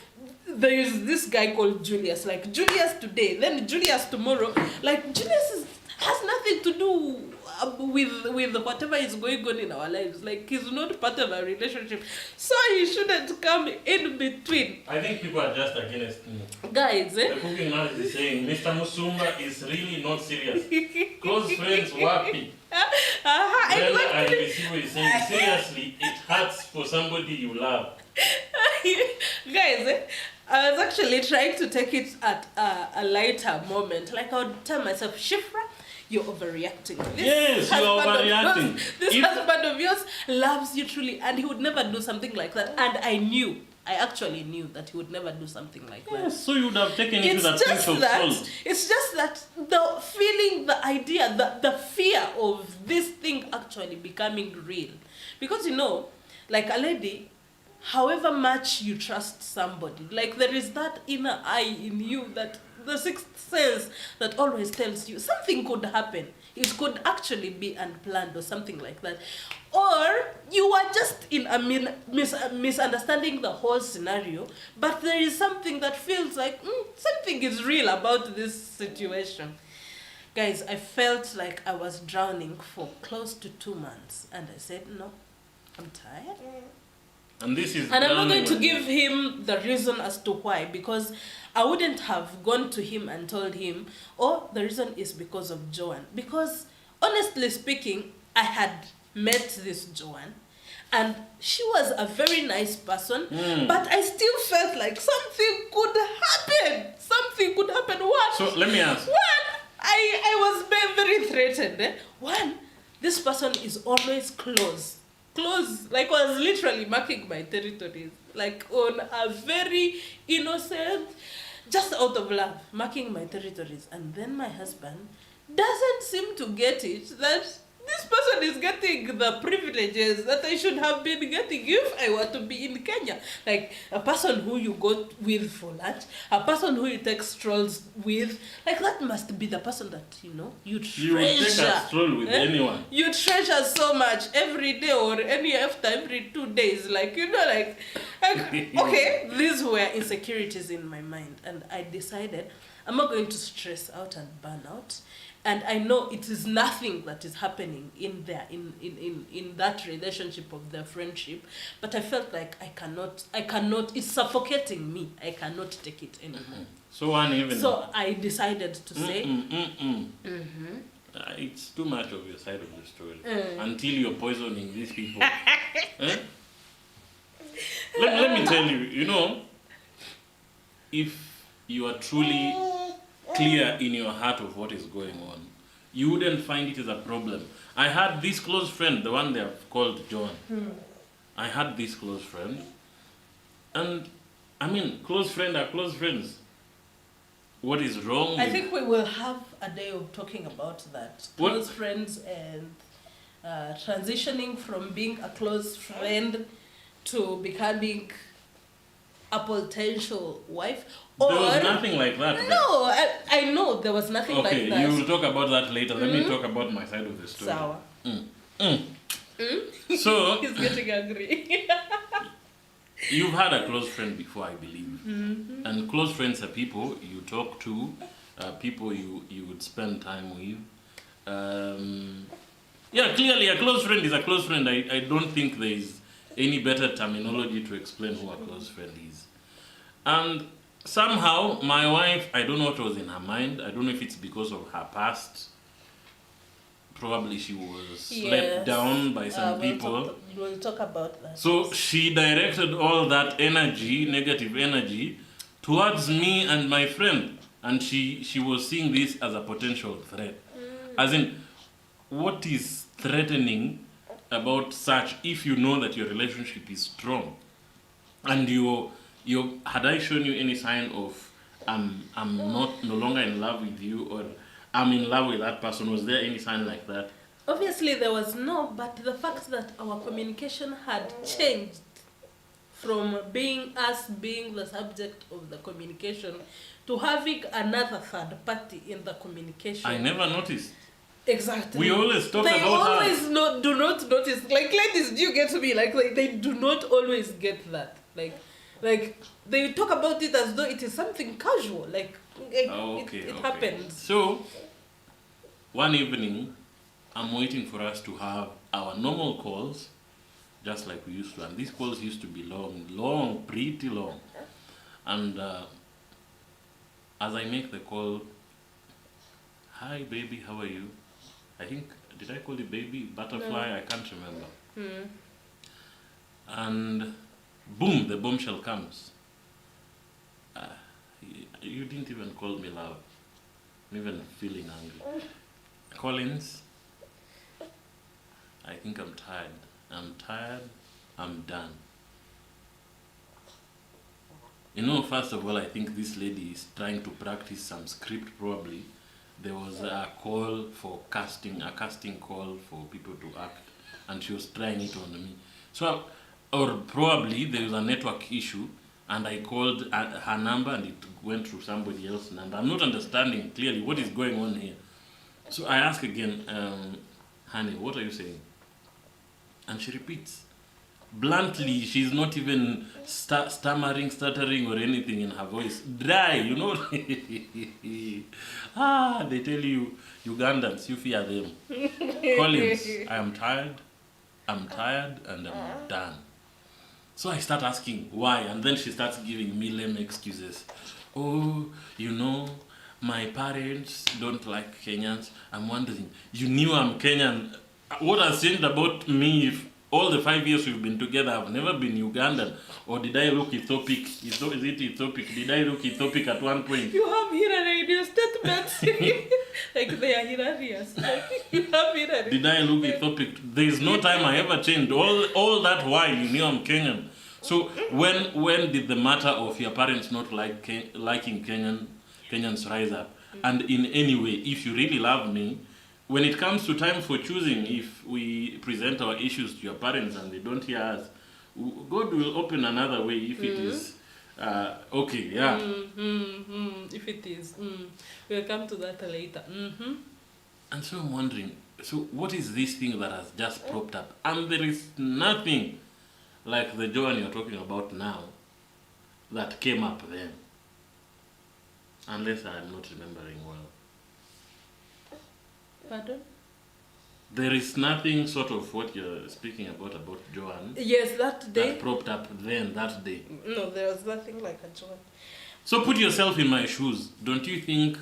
there is this guy called Julius, like Julius today, then Julius tomorrow. Like Julius has nothing to do with whatever is going on in our lives. Like he's not part of our relationship, so he shouldn't come in between. I think people are just against me. Guys, The cooking man is saying Mr. Musumba is really not serious. Close friends wapi. And we see what he's saying. Seriously, it hurts for somebody you love. Guys, I was actually trying to take it at a lighter moment. Like I would tell myself, Shiphrah, you're overreacting. Yes, you're overreacting. This husband of yours loves you truly, and he would never do something like that. And I actually knew that he would never do something like that. Yes, so you would have taken it with a pinch of salt. It's just that the feeling, the idea, the fear of this thing actually becoming real. Because, you know, like a lady, however much you trust somebody, like there is that inner eye in you, that the sixth sense that always tells you something could happen. It could actually be unplanned or something like that. Or you are just in a misunderstanding the whole scenario, but there is something that feels like something is real about this situation. Guys, I felt like I was drowning for close to 2 months, and I said, no, I'm tired. And this is. And I'm not going to give him the reason as to why, because I wouldn't have gone to him and told him, oh, the reason is because of Joanne. Because honestly speaking, I had met this Joanne, and she was a very nice person, but I still felt like something could happen. Something could happen. What? So let me ask. One, I was very threatened. One, this person is always close, like was literally marking my territories, like on a very innocent, just out of love, marking my territories. And then my husband doesn't seem to get it that this person is getting the privileges that I should have been getting if I were to be in Kenya. Like a person who you go with for lunch, a person who you take strolls with, like that must be the person that, you treasure. You would take a stroll with anyone. You treasure so much every day or after every 2 days. Like, okay, these were insecurities in my mind. And I decided I'm not going to stress out and burn out. And I know it is nothing that is happening in there, in that relationship of their friendship. But I felt like I cannot, it's suffocating me. I cannot take it anymore. So one evening. So I decided to say. It's too much of your side of the story. Until you're poisoning these people. Let me tell you, if you are truly clear in your heart of what is going on, you wouldn't find it as a problem. I had this close friend, the one they have called John. I had this close friend, and I mean, close friends are close friends. What is wrong? I think we will have a day of talking about that. Close friends and transitioning from being a close friend to becoming a potential wife. Or, there was nothing like that. No, I know there was nothing like that. Okay, you will talk about that later. Let me talk about my side of the story. Sour. So he's getting angry. You've had a close friend before, I believe. And close friends are people you talk to, people you would spend time with. Yeah, clearly a close friend is a close friend. I don't think there is any better terminology to explain who a close friend is. And somehow, my wife, I don't know what was in her mind. I don't know if it's because of her past. Probably she was let down by some people. We'll talk about that. So she directed all that energy, negative energy, towards me and my friend. And she was seeing this as a potential threat. As in, what is threatening about such if you know that your relationship is strong? And had I shown you any sign of I'm no longer in love with you, or I'm in love with that person? Was there any sign like that? Obviously there was no, but the fact that our communication had changed from being us being the subject of the communication to having another third party in the communication. I never noticed. Exactly. We always talk they about always do not notice. Like ladies, do you get me? Like they do not always get that. Like they talk about it as though it is something casual. Like it happens. So one evening, I'm waiting for us to have our normal calls, just like we used to. And these calls used to be long, pretty long. And as I make the call, hi baby, how are you? I think, did I call you baby? Butterfly? No. I can't remember. And boom, the bombshell comes. You didn't even call me love. I'm even feeling angry. Collince, I think I'm tired. I'm done. First of all, I think this lady is trying to practice some script probably. There was a call for casting, a casting call for people to act, and she was trying it on me. So, or probably there was a network issue, and I called her number and it went through somebody else's number. I'm not understanding clearly what is going on here. So I ask again, honey, what are you saying? And she repeats. Bluntly, she's not even stammering, stuttering or anything in her voice. Dry, they tell you, Ugandans, you fear them. Collince, I am tired, and I'm done. So I start asking why, and then she starts giving me lame excuses. Oh, you know, my parents don't like Kenyans. I'm wondering, you knew I'm Kenyan. What has changed about me if all the 5 years we've been together, I've never been Ugandan? Or did I look Ethiopic? Is it Ethiopic? Did I look Ethiopic at one point? You have hilarious statements. Like they are hilarious. Like you have hilarious. Did I look Ethiopic? There is no time I ever changed. All that while you knew I'm Kenyan. So when did the matter of your parents not liking Kenyans rise up? And in any way, if you really love me, when it comes to time for choosing, if we present our issues to your parents and they don't hear us, God will open another way if it is okay, yeah. If it is, we'll come to that later. And so I'm wondering, so what is this thing that has just propped up? And there is nothing like the Joan you're talking about now that came up then. Unless I'm not remembering well. Pardon? There is nothing sort of what you're speaking about Joan. Yes, that day. That propped up then, that day. No, there was nothing like a Joan. So put yourself in my shoes. Don't you think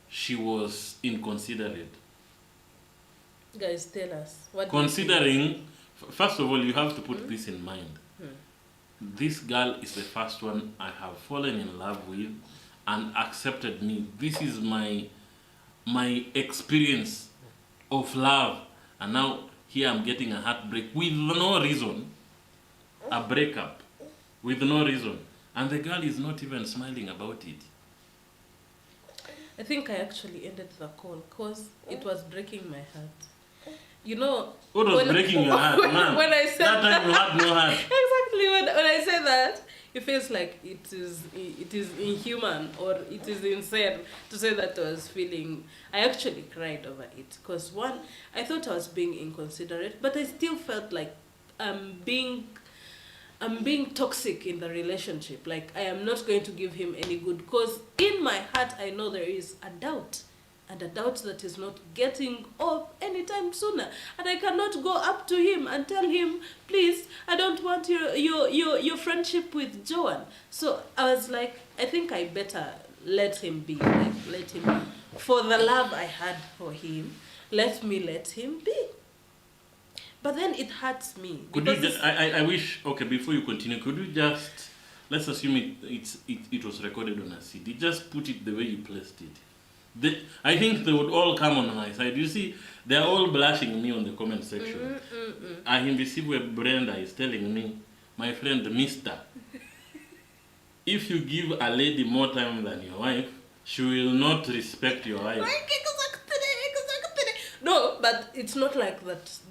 she was inconsiderate? Guys, tell us. What Considering, first of all, you have to put this in mind. This girl is the first one I have fallen in love with and accepted me. This is my experience of love. And now here I'm getting a heartbreak with no reason. A breakup with no reason. And the girl is not even smiling about it. I think I actually ended the call because it was breaking my heart. You know, what was breaking your heart, man? When I said that time you had no heart. Exactly. When I say that, it feels like it is inhuman or it is insane to say that I was feeling. I actually cried over it because one, I thought I was being inconsiderate, but I still felt like I'm being toxic in the relationship. Like I am not going to give him any good because in my heart I know there is a doubt. And a doubt that is not getting off anytime sooner. And I cannot go up to him and tell him, please, I don't want your friendship with Joan. So I was like, I think I better let him be. Like, let him, for the love I had for him, let him be. But then it hurts me. Could you just, I wish, okay, before you continue, could you just, let's assume it was recorded on a CD. Just put it the way you placed it. I think they would all come on my side. You see, they're all blushing me on the comment section. Invisible Brenda is telling me, my friend Mister, if you give a lady more time than your wife, she will not respect your wife. No, but it's not like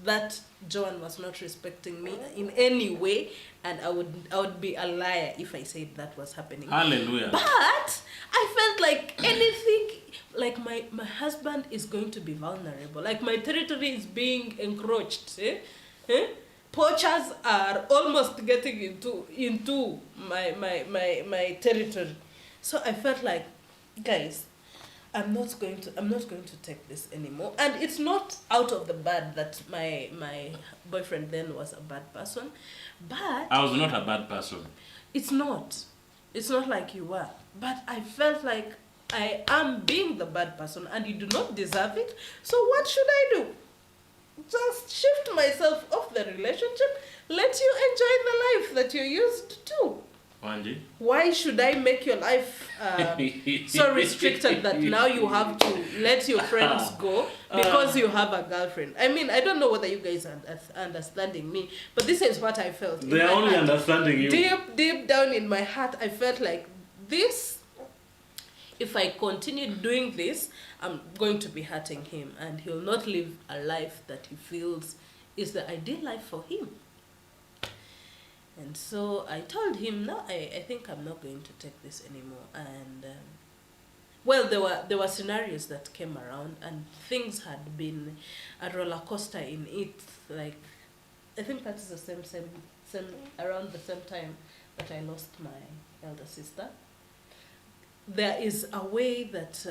that Joan was not respecting me in any way, and I would be a liar if I said that was happening. Hallelujah. But I felt like anything, like my husband is going to be vulnerable. Like my territory is being encroached. Poachers are almost getting into my territory. So I felt like, guys, I'm not going to take this anymore. And it's not out of the bad that my boyfriend then was a bad person, but I was not a bad person. It's not like you were, but I felt like I am being the bad person and you do not deserve it. So what should I do? Just shift myself off the relationship, let you enjoy the life that you're used to. Wanji? Why should I make your life so restricted that now you have to let your friends go because you have a girlfriend? I mean, I don't know whether you guys are understanding me, but this is what I felt. They are only understanding you. Deep down in my heart, I felt like this, if I continue doing this, I'm going to be hurting him and he'll not live a life that he feels is the ideal life for him. And so I told him, no, I think I'm not going to take this anymore. And well, there were scenarios that came around, and things had been a roller coaster in it. Like, I think that's the same around the same time that I lost my elder sister. There is a way that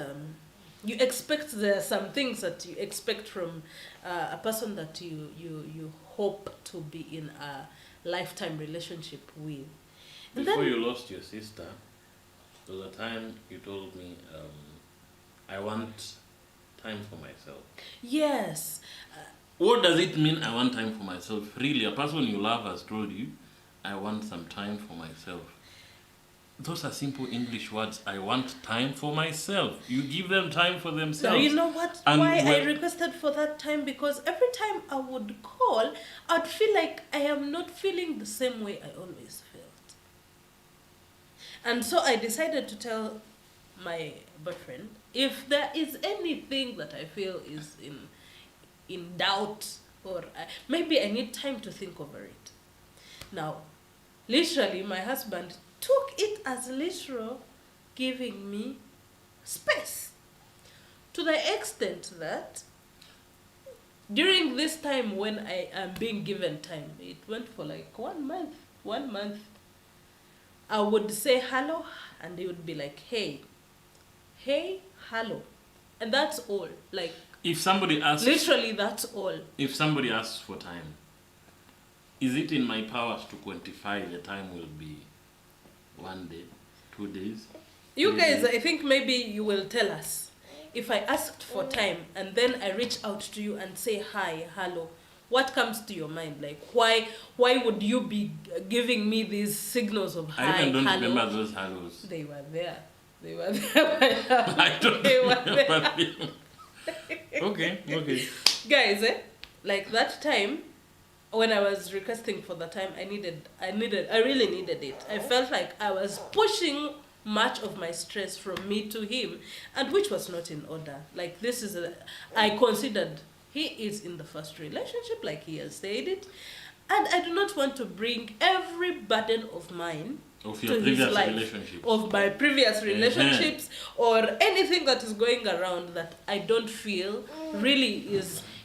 you expect there are some things that you expect from a person that you hope to be in a lifetime relationship with. And Before then, you lost your sister, there was a time you told me, I want time for myself. yes, What does it mean, I want time for myself? Really, a person you love has told you, I want some time for myself. Those are simple English words. I want time for myself. You give them time for now themselves. you know what? And Why I when- requested for that time, because every time I would call, I'd feel like I am not feeling the same way I always felt. And so I decided to tell my boyfriend, if there is anything that I feel is in doubt, or maybe I need time to think over it. Now, literally, my husband took it as literal, giving me space, to the extent that during this time when I am being given time, it went for like 1 month. 1 month, I would say hello, and he would be like, hey, hello, and that's all. Like, if somebody asks, literally, that's all. if somebody asks for time, is it in my powers to quantify the time will be 1 day, 2 days? You 3 guys, days? I think maybe you will tell us. If I asked for time and then I reach out to you and say hi, hello, what comes to your mind? Like, why would you be giving me these signals of hi, I even don't hello? remember those hellos. They were there. They were there. I don't They were remember there. them. Okay. Guys, like that time when I was requesting for the time, I really needed it. I felt like I was pushing much of my stress from me to him, and which was not in order. Like, this is I considered he is in the first relationship, like he has said it, and I do not want to bring every burden of mine Of your to previous his life, relationship. of my previous relationships, or anything that is going around that I don't feel really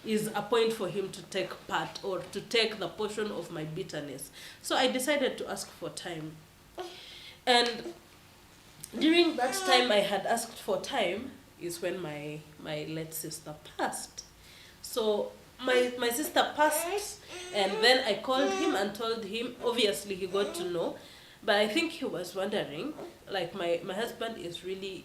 is a point for him to take part, or to take the portion of my bitterness. So I decided to ask for time. And during that time I had asked for time is when my late sister passed. So my sister passed, and then I called him and told him. Obviously he got to know, but I think he was wondering, like, my husband is really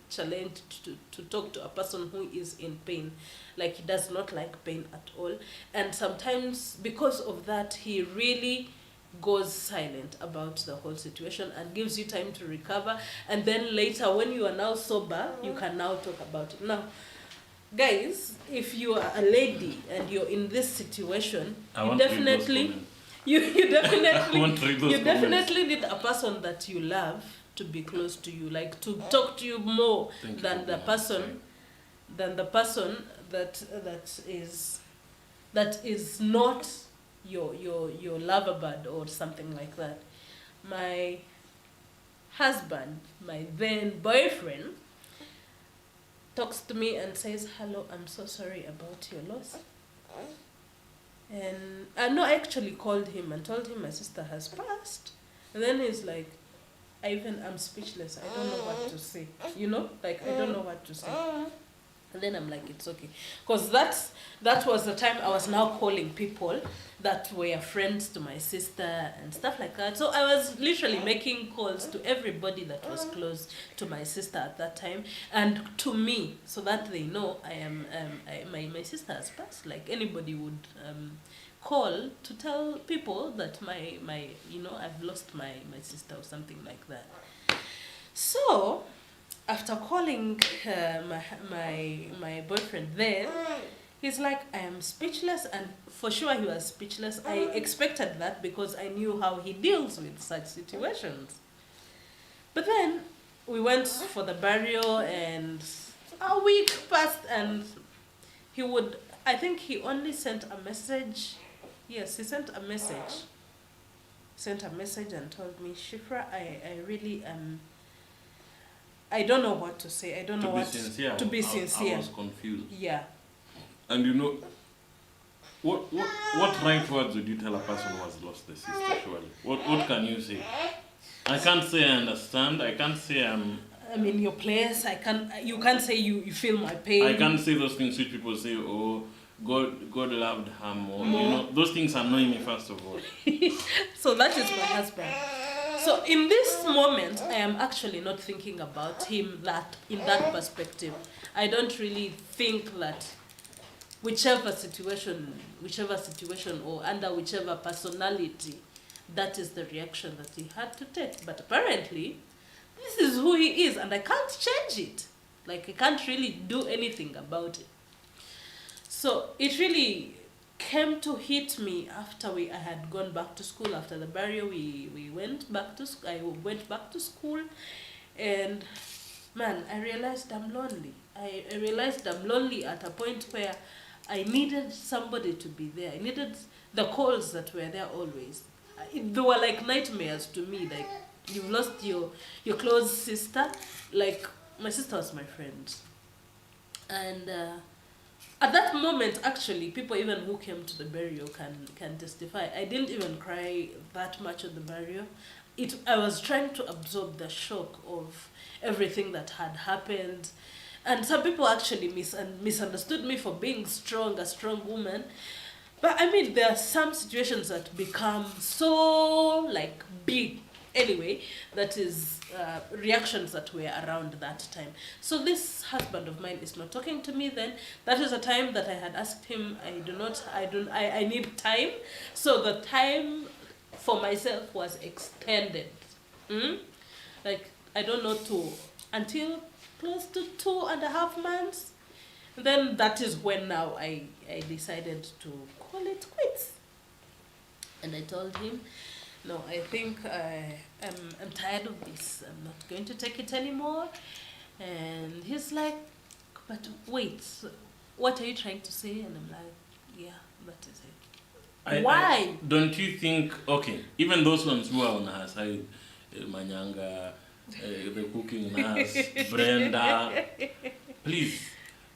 challenged to talk to a person who is in pain. Like, he does not like pain at all, and sometimes because of that he really goes silent about the whole situation and gives you time to recover, and then later when you are now sober, you can now talk about it. Now, guys, if you are a lady and you're in this situation, you definitely need a person that you love to be close to you, like to talk to you more than the person that is not your lover bud or something like that. My husband, my then boyfriend, talks to me and says, hello, I'm so sorry about your loss. And I actually called him and told him my sister has passed. And then he's like, I'm speechless. I don't know what to say. Like, I don't know what to say. And then I'm like, it's okay. Because that was the time I was now calling people that were friends to my sister and stuff like that. So I was literally making calls to everybody that was close to my sister at that time, and to me, so that they know my sister has passed. Like, anybody would call to tell people that I've lost my sister or something like that. So after calling my boyfriend then, he's like, I am speechless. And for sure he was speechless. I expected that because I knew how he deals with such situations. But then we went for the burial, and a week passed, and I think he only sent a message. Yes, he sent a message. And told me, Shiphrah, I really I don't know what to say. I don't know what to be sincere. I was confused. Yeah. And what right words would you tell a person who has lost their sister, surely? What can you say? I can't say I understand. I can't say I'm in your place. You can't say you feel my pain. I can't say those things which people say, oh, God loved her more. You know, those things annoy me first of all. So that is my husband. So in this moment, I am actually not thinking about him in that perspective. I don't really think that whichever situation or under whichever personality, that is the reaction that he had to take. But apparently, this is who he is, and I can't change it. Like, I can't really do anything about it. So it really came to hit me after I had gone back to school. After the burial, we went back to school. I went back to school, and man, I realized I'm lonely. I realized I'm lonely at a point where I needed somebody to be there. I needed the calls that were there always. They were like nightmares to me. Like, you've lost your close sister. Like, my sister was my friend, and at that moment, actually, people even who came to the burial can testify. I didn't even cry that much at the burial. I was trying to absorb the shock of everything that had happened. And some people actually misunderstood me for being a strong woman. But I mean, there are some situations that become so like big anyway, that is reactions that were around that time. So this husband of mine is not talking to me then. That is a time that I had asked him, I need time. So the time for myself was extended. Like, I don't know, until close to 2.5 months. Then that is when now I decided to call it quits. And I told him, no, I think I'm tired of this. I'm not going to take it anymore. And he's like, but wait, what are you trying to say? And I'm like, yeah, that is it. Why? Don't you think, okay, even those ones who are on her side, Manyanga, the cooking nurse, Brenda, please,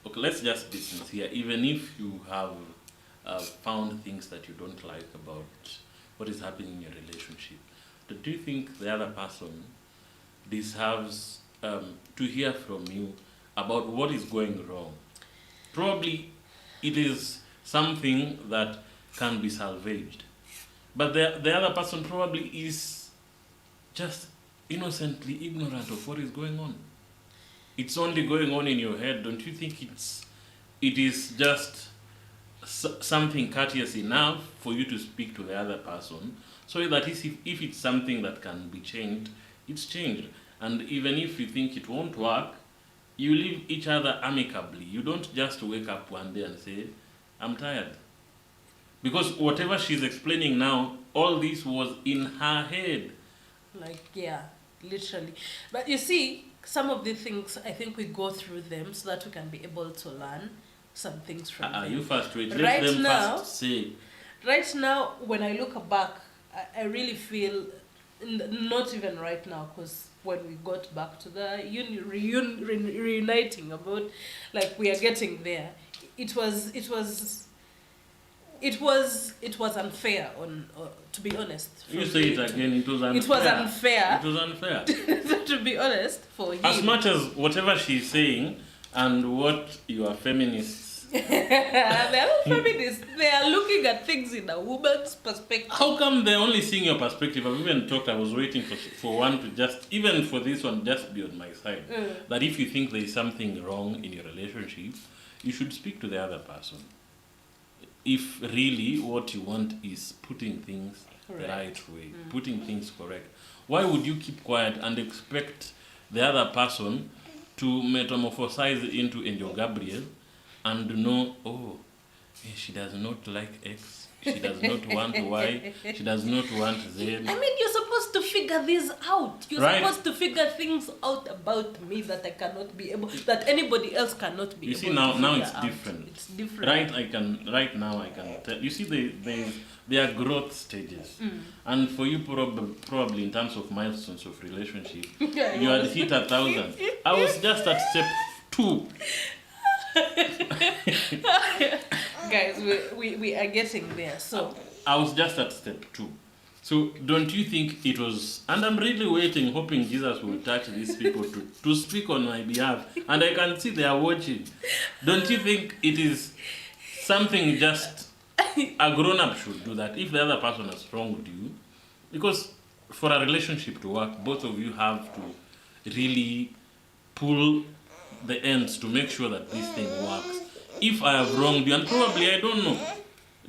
okay, let's just be sincere. Even if you have found things that you don't like about what is happening in your relationship, do you think the other person deserves to hear from you about what is going wrong? Probably it is something that can be salvaged, but the other person probably is just innocently ignorant of what is going on. It's only going on in your head. Don't you think it is just something courteous enough for you to speak to the other person, so that if it's something that can be changed, it's changed. And even if you think it won't work, you leave each other amicably. You don't just wake up one day and say, I'm tired. Because whatever she's explaining now, all this was in her head. Like, yeah, literally. But you see, some of the things, I think we go through them so that we can be able to learn some things from them. You first wait. Right Let them now, first say. Right now, when I look back, I really feel, not even right now, because when we got back to the reuniting about, like, we are getting there, it was unfair, to be honest. You say it again, it was unfair. It was unfair. It was unfair. To be honest, for him. As much as whatever she's saying and what your feminists... They are not feminists. They are looking at things in a woman's perspective. How come they're only seeing your perspective? I've even talked, I was waiting for one to just, even for this one, just be on my side. That if you think there is something wrong in your relationship, you should speak to the other person. If really what you want is putting things the right way, putting things correct, why would you keep quiet and expect the other person to metamorphosize into Angel Gabriel and know, oh, she does not like X, she does not want Y, she does not want Z. I mean, you're supposed to figure this out. You're supposed to figure things out about me that I cannot be able, that anybody else cannot be able to figure out. You see, now it's different. It's different. Right now I can tell. You see, there are growth stages. And for you, probably in terms of milestones of relationship, you had hit 1,000. I was just at step 2. Guys, we are getting there. So I was just at step 2. So don't you think it was, and I'm really waiting, hoping Jesus will touch these people to speak on my behalf, and I can see they are watching. Don't you think it is something just a grown-up should do that if the other person has wronged you? Because for a relationship to work, both of you have to really pull the ends to make sure that this thing works. If I have wronged you, and probably I don't know,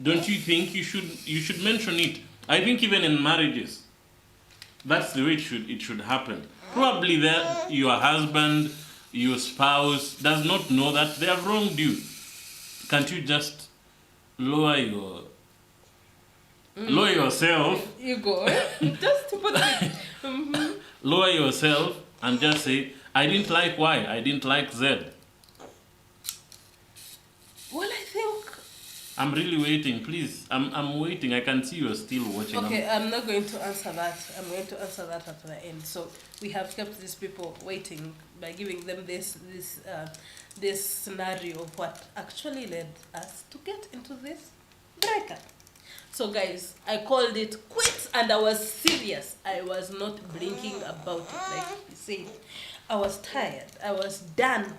don't you think you should mention it? I think even in marriages, that's the way it should happen. Probably that your husband, your spouse does not know that they have wronged you. Can't you just lower yourself? You go. Just to put it. Lower yourself and just say, I didn't like Y, I didn't like Z. Well, I think. I'm really waiting, please. I'm waiting. I can see you're still watching. Okay, I'm not going to answer that. I'm going to answer that at the end. So we have kept these people waiting by giving them this scenario of what actually led us to get into this breakup. So guys, I called it quits and I was serious. I was not blinking about it like you said. I was tired. I was done.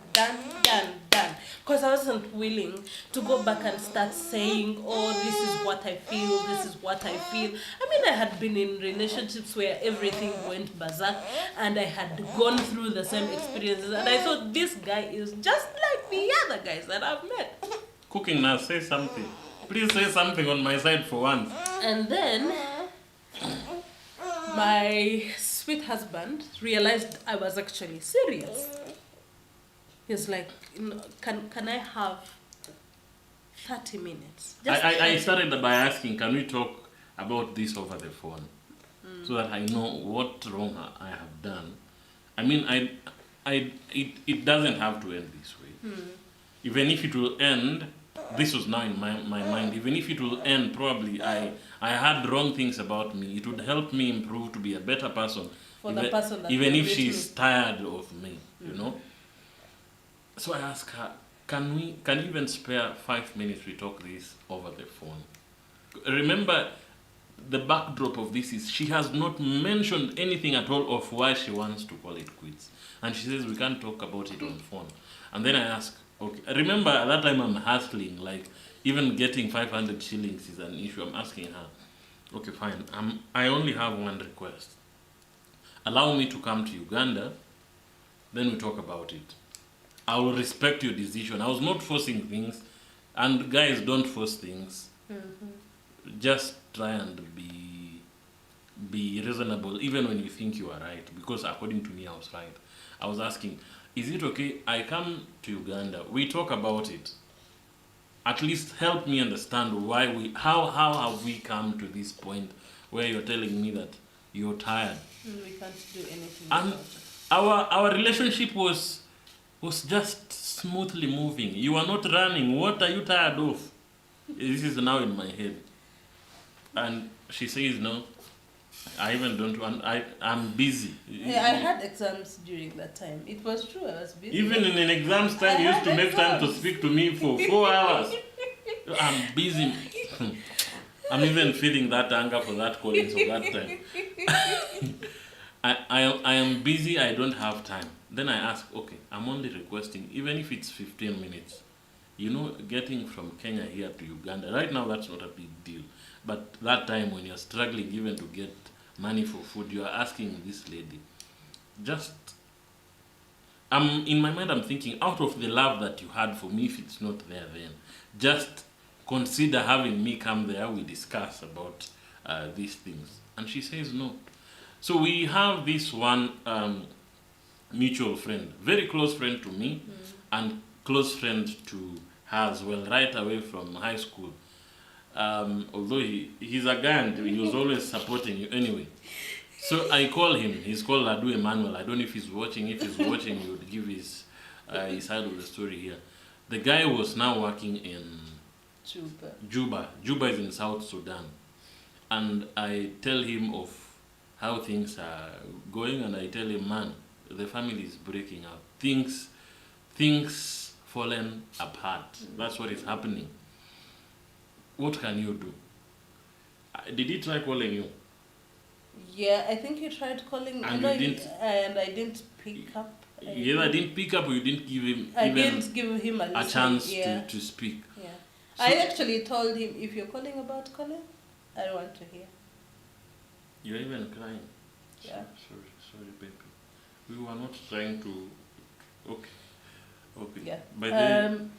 Because I wasn't willing to go back and start saying, oh, this is what I feel, this is what I feel. I mean, I had been in relationships where everything went berserk and I had gone through the same experiences. And I thought, this guy is just like the other guys that I've met. Cooking now, say something. Please say something on my side for once. And then my sweet husband realized I was actually serious. He's like, can I have 30 minutes? I started by asking, can we talk about this over the phone? So that I know what wrong I have done. I mean, it doesn't have to end this way. Even if it will end, this was now in my mind, even if it will end, probably I had wrong things about me. It would help me improve to be a better person. For the person that even if she's tired of me, you know. So I asked her, can you even spare 5 minutes we talk this over the phone? Remember, the backdrop of this is she has not mentioned anything at all of why she wants to call it quits. And she says we can't talk about it on phone. And then I ask, okay, remember at that time I'm hustling, like even getting 500 shillings is an issue. I'm asking her, okay, fine, I only have one request. Allow me to come to Uganda, then we talk about it. I will respect your decision. I was not forcing things, and guys, don't force things. Just try and be reasonable, even when you think you are right, because according to me, I was right. I was asking, is it okay? I come to Uganda, we talk about it. At least help me understand why how have we come to this point where you're telling me that you're tired. We can't do anything. And our relationship was just smoothly moving. You are not running. What are you tired of? This is now in my head. And she says, no, I even don't want, I'm busy. Yeah, I had exams during that time. It was true, I was busy. Even in an exams time, you used to make time to speak to me for 4 hours. I'm busy. I'm even feeling that anger for that Collince of that time. I am busy, I don't have time. Then I ask, okay, I'm only requesting, even if it's 15 minutes. You know, getting from Kenya here to Uganda, right now that's not a big deal. But that time when you're struggling even to get money for food, you are asking this lady, just, in my mind I'm thinking, out of the love that you had for me, if it's not there then, just consider having me come there, we discuss about these things. And she says no. So we have this one mutual friend, very close friend to me, and close friend to her as well, right away from high school. Although he's a guy and he was always supporting you anyway. So I call him. He's called Ladu Emmanuel. I don't know if he's watching. If he's watching, he would give his side of the story here. The guy was now working in Juba. Juba is in South Sudan. And I tell him of how things are going, and I tell him, man, the family is breaking up. Things fallen apart. That's what is happening. What can you do? Did he try calling you? Yeah, I think you tried calling. And no, you didn't. and I didn't pick up. You either didn't pick up or you didn't give him I even didn't give him a chance yeah. to speak. Yeah. So I actually told him, if you're calling about Colin, I don't want to hear. you're even crying. Yeah. Sorry, baby. We were not trying to. Okay. Yeah. By then,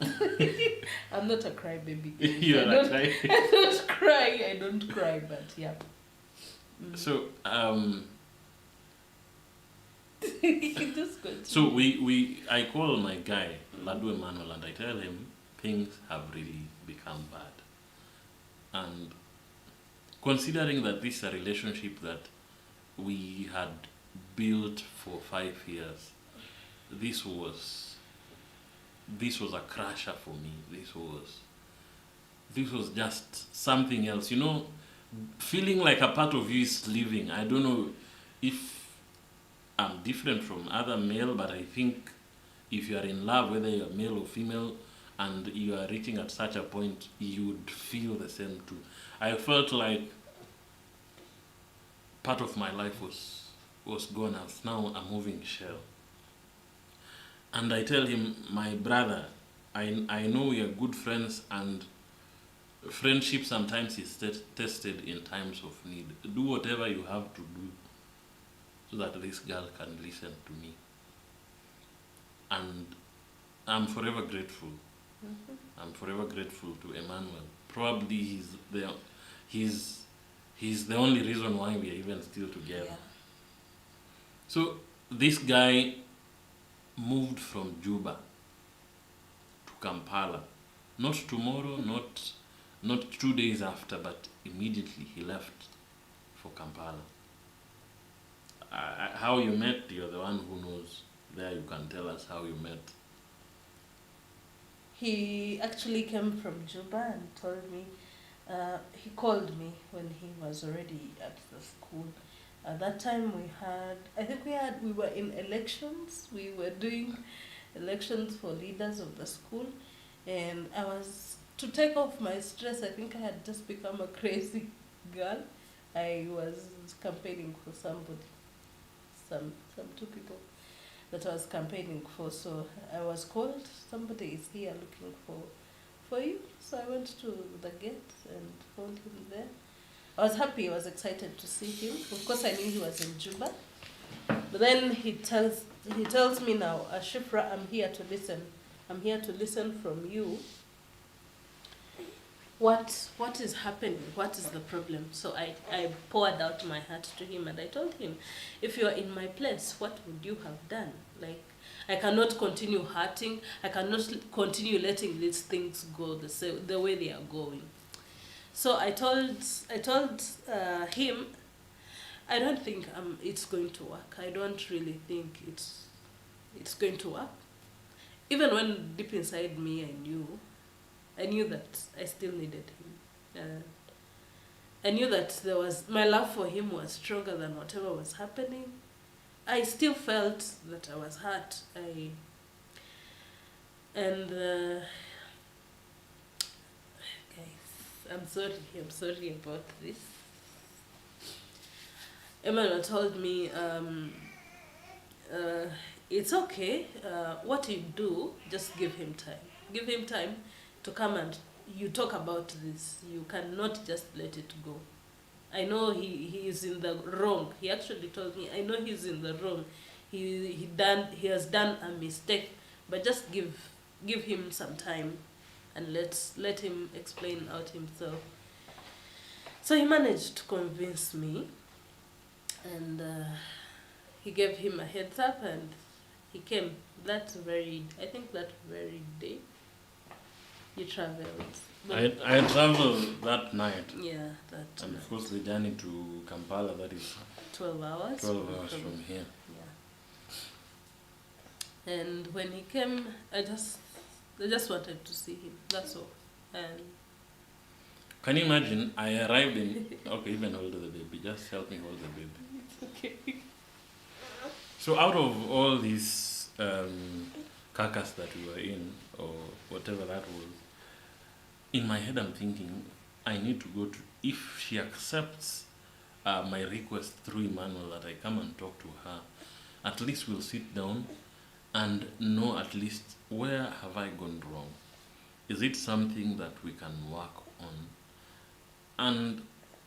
I'm not a crybaby. you're a cry. I don't cry. I don't cry, but yeah. So Just good. So I call my guy Ladu Emmanuel and I tell him things have really become bad. And considering that this is a relationship that we had built for 5 years, this was a crusher for me. This was just something else. You know, feeling like a part of you is leaving. I don't know if I'm different from other male, but I think if you are in love, whether you're male or female, and you are reaching at such a point, you would feel the same too. I felt like part of my life was gone. I was now a moving shell. And I tell him, my brother, I know we are good friends, and friendship sometimes is tested in times of need. Do whatever you have to do so that this girl can listen to me. And I'm forever grateful. I'm forever grateful to Emmanuel. Probably he's the only reason why we are even still together. Yeah. So this guy moved from Juba to Kampala. Not tomorrow, not 2 days after, but immediately he left for Kampala. How you met, you're the one who knows. There you can tell us how you met. He actually came from Juba and told me, he called me when he was already at the school. At that time we were in elections. We were doing elections for leaders of the school, and I was, to take off my stress, I think I had just become a crazy girl. I was campaigning for somebody, some 2 people that I was campaigning for. So I was called, somebody is here looking for you. So I went to the gate and found him there. I was happy, I was excited to see him. Of course I knew he was in Juba. But then he tells me now, Shiphrah, I'm here to listen. I'm here to listen from you. What is happening? What is the problem? So I poured out my heart to him and I told him, if you are in my place, what would you have done? Like, I cannot continue hurting. I cannot continue letting these things go the way they are going. So I told him, I don't think it's going to work. I don't really think it's going to work. Even when deep inside me I knew that I still needed him. I knew that my love for him was stronger than whatever was happening. I still felt that I was hurt. Guys, I'm sorry about this. Emmanuel told me, it's okay. What you do, just give him time. Give him time to come and you talk about this. You cannot just let it go. I know he is in the wrong. He actually told me, I know he's in the wrong. He has done a mistake, but just give him some time and let him explain out himself. So he managed to convince me, and he gave him a heads up, and he came that very day. You traveled. I traveled that night. Yeah, that And night. of course the journey to Kampala, that is 12 hours. 12 hours from here. Yeah. And when he came, I just wanted to see him. That's all. And can you imagine? I arrived in. Okay, even hold the baby. Just help me hold the baby. it's okay. So out of all these carcass that we were in, or whatever that was, in my head I'm thinking, I need to go to. If she accepts my request through Emmanuel that I come and talk to her. At least we'll sit down and know at least where have I gone wrong. Is it something that we can work on? And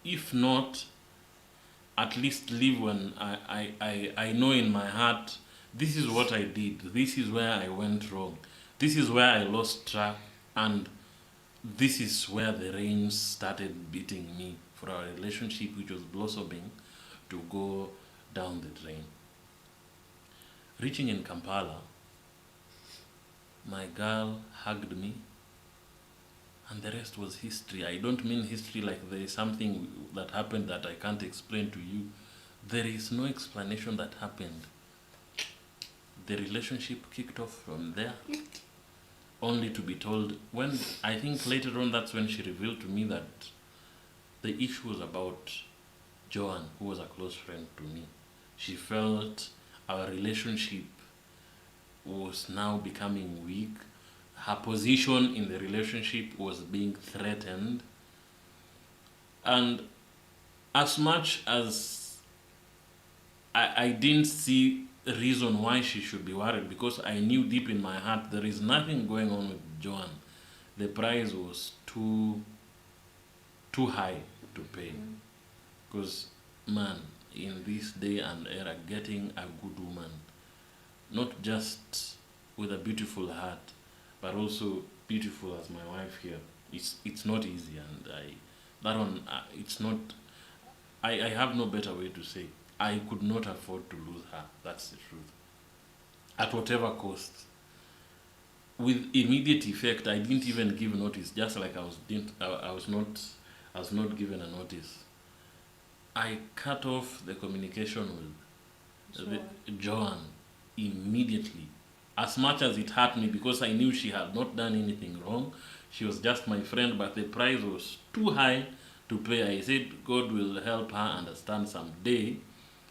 if not, at least live when I know in my heart, this is what I did, this is where I went wrong, this is where I lost track, and this is where the rains started beating me for our relationship, which was blossoming, to go down the drain. Reaching in Kampala, my girl hugged me, and the rest was history. I don't mean history like there is something that happened that I can't explain to you. There is no explanation that happened. The relationship kicked off from there, only to be told, when I think later on that's when she revealed to me that the issue was about Joan, who was a close friend to me. She felt our relationship was now becoming weak. Her position in the relationship was being threatened. And as much as I didn't see a reason why she should be worried, because I knew deep in my heart there is nothing going on with Joan. The price was too high to pay. Because, man, in this day and era, getting a good woman, not just with a beautiful heart, but also beautiful as my wife here, it's not easy, and it's not. I have no better way to say. I could not afford to lose her. That's the truth. At whatever cost. With immediate effect, I didn't even give notice. Just like I was not given a notice. I cut off the communication with Joan immediately. As much as it hurt me, because I knew she had not done anything wrong. She was just my friend, but the price was too high to pay. I said God will help her understand someday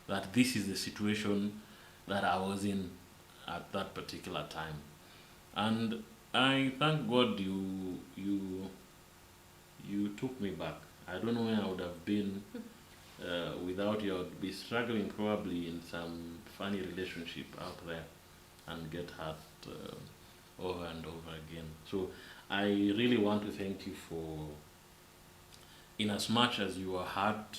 that this is the situation that I was in at that particular time. And I thank God you took me back. I don't know where I would have been without you. I would be struggling probably in some funny relationship out there and get hurt over and over again. So I really want to thank you for, in as much as you were hurt,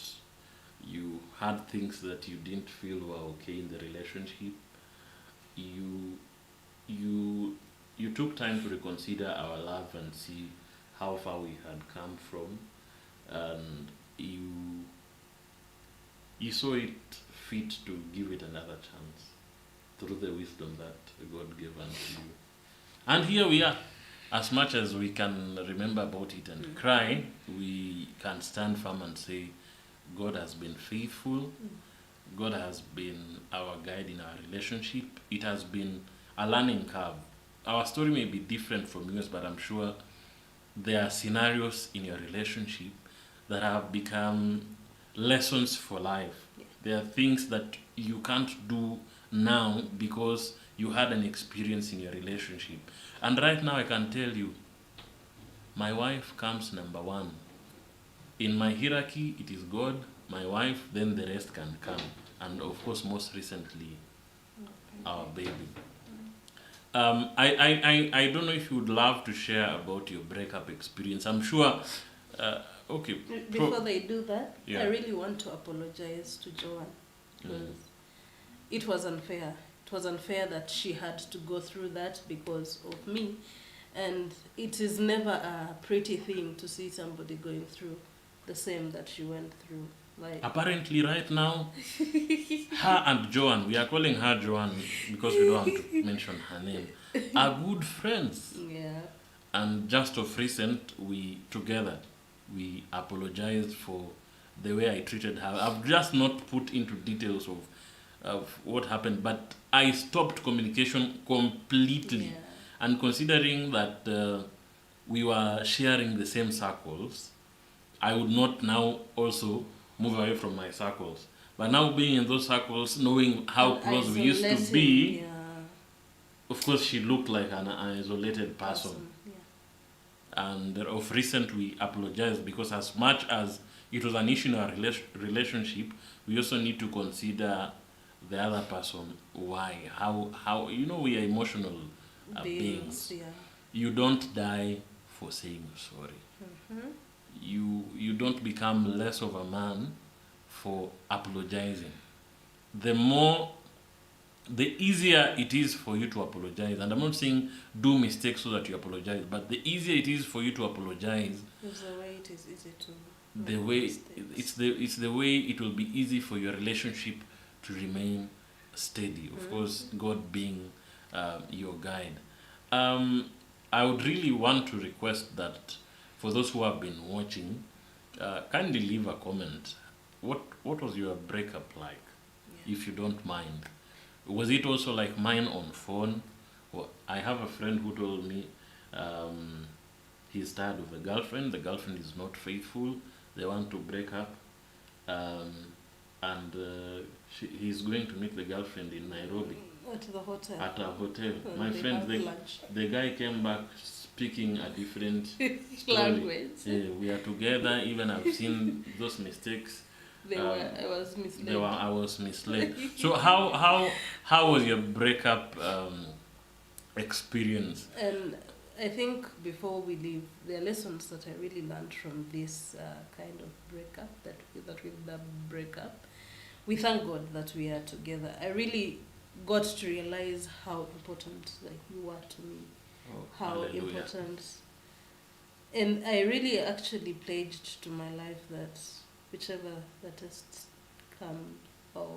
you had things that you didn't feel were okay in the relationship, you took time to reconsider our love and see how far we had come from, and you saw it fit to give it another chance through the wisdom that God gave unto you. And here we are. As much as we can remember about it and cry, we can stand firm and say, God has been faithful. God has been our guide in our relationship. It has been a learning curve. Our story may be different from yours, but I'm sure there are scenarios in your relationship that have become lessons for life. Yeah. There are things that you can't do now because you had an experience in your relationship. And right now I can tell you, my wife comes number one. In my hierarchy, it is God, my wife, then the rest can come. And of course, most recently, our baby. I don't know if you would love to share about your breakup experience. I'm sure, okay. Before they do that, yeah. I really want to apologize to Joan. Because it was unfair. It was unfair that she had to go through that because of me. And it is never a pretty thing to see somebody going through the same that she went through. Like, apparently right now, her and Joan, we are calling her Joan because we don't want to mention her name, are good friends. Yeah. And just of recent, we apologized for the way I treated her. I've just not put into details of what happened, but I stopped communication completely. Yeah. And considering that we were sharing the same circles, I would not now also move away from my circles. But now being in those circles, knowing how close we used to be, of course she looked like an isolated person. Yeah. And of recent, we apologized because as much as it was an issue in our relationship, we also need to consider the other person. Why? How? You know, we are emotional beings. Yeah. You don't die for saying sorry. Mm-hmm. You don't become less of a man for apologizing. The easier it is for you to apologize, and I'm not saying do mistakes so that you apologize, but the easier it is for you to apologize, It's the way it is easy to the make way mistakes. it's the way it will be easy for your relationship to remain steady. Of course, God being your guide. I would really want to request that for those who have been watching, kindly leave a comment. What was your breakup like, Yeah. if you don't mind? Was it also like mine on phone? Well, I have a friend who told me he's tired of the girlfriend. The girlfriend is not faithful. They want to break up, um, and he's going to meet the girlfriend in Nairobi At the hotel. at a hotel. And My they friend, have the, lunch. the guy came back speaking a different story. Language. Yeah, we are together. Even I've seen those mistakes. I was misled. I was misled. So how was your breakup experience? And I think before we leave, there are lessons that I really learned from this kind of breakup, that with the breakup. We thank God that we are together. I really got to realize how important you are to me. Oh, How hallelujah. important. And I really actually pledged to my life that whichever the tests come, or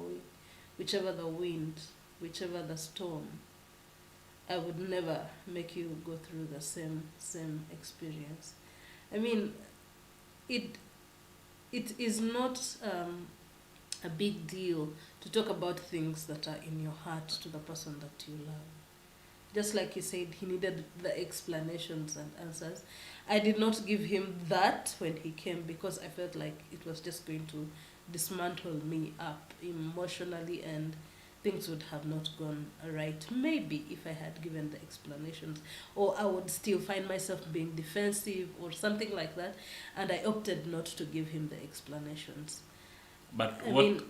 whichever the wind, whichever the storm, I would never make you go through the same experience. I mean, it is not a big deal to talk about things that are in your heart to the person that you love. Just like he said, he needed the explanations and answers. I did not give him that when he came because I felt like it was just going to dismantle me up emotionally and things would have not gone right. Maybe if I had given the explanations, or I would still find myself being defensive or something like that, and I opted not to give him the explanations. But I what mean,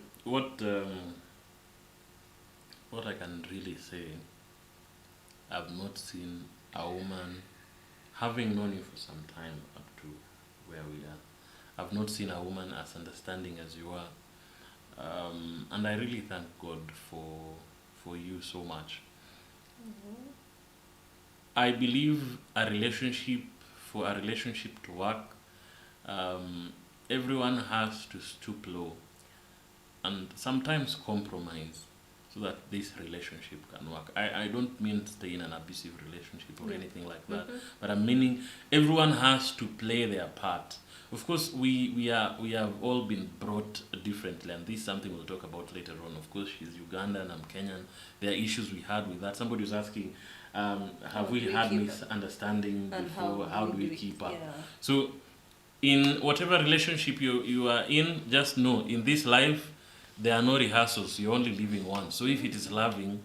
what I can really say, I've not seen a woman, having known you for some time up to where we are, I've not seen a woman as understanding as you are. And I really thank God for you so much. I believe for a relationship to work, everyone has to stoop low and sometimes compromise so that this relationship can work. I don't mean stay in an abusive relationship or anything like that, but I'm meaning everyone has to play their part. Of course, we have all been brought differently, and this is something we'll talk about later on. Of course, she's Ugandan, I'm Kenyan. There are issues we had with that. Somebody was asking, have we had misunderstanding before? How do we keep up? Yeah. So, in whatever relationship you are in, just know in this life, there are no rehearsals. You're only living once. So if it is loving,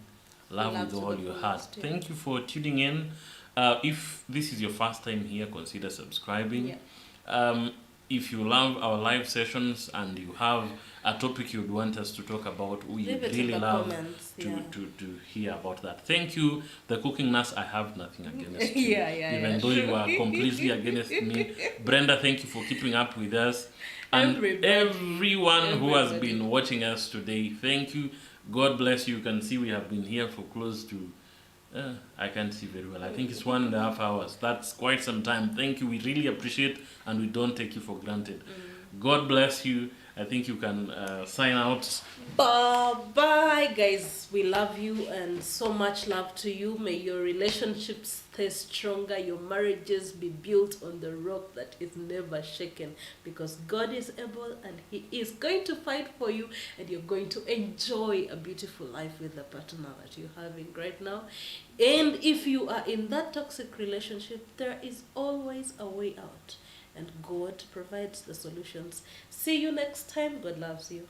love with all your heart. Thank you for tuning in. If this is your first time here, consider subscribing. Yeah. If you love our live sessions and you have a topic you'd want us to talk about, we really love to hear about that. Thank you. The cooking nurse, I have nothing against you. Even though you are completely against me. Brenda, thank you for keeping up with us. And everyone who has been watching us today, thank you. God bless you. You can see we have been here for close to I can't see very well. I think it's 1.5 hours. That's quite some time. Thank you. We really appreciate and we don't take you for granted. God bless you. I think you can sign out. Bye, guys. We love you and so much love to you. May your relationships stay stronger. Your marriages be built on the rock that is never shaken, because God is able and He is going to fight for you, and you're going to enjoy a beautiful life with the partner that you're having right now. And if you are in that toxic relationship, there is always a way out, and God provides the solutions. See you next time. God loves you.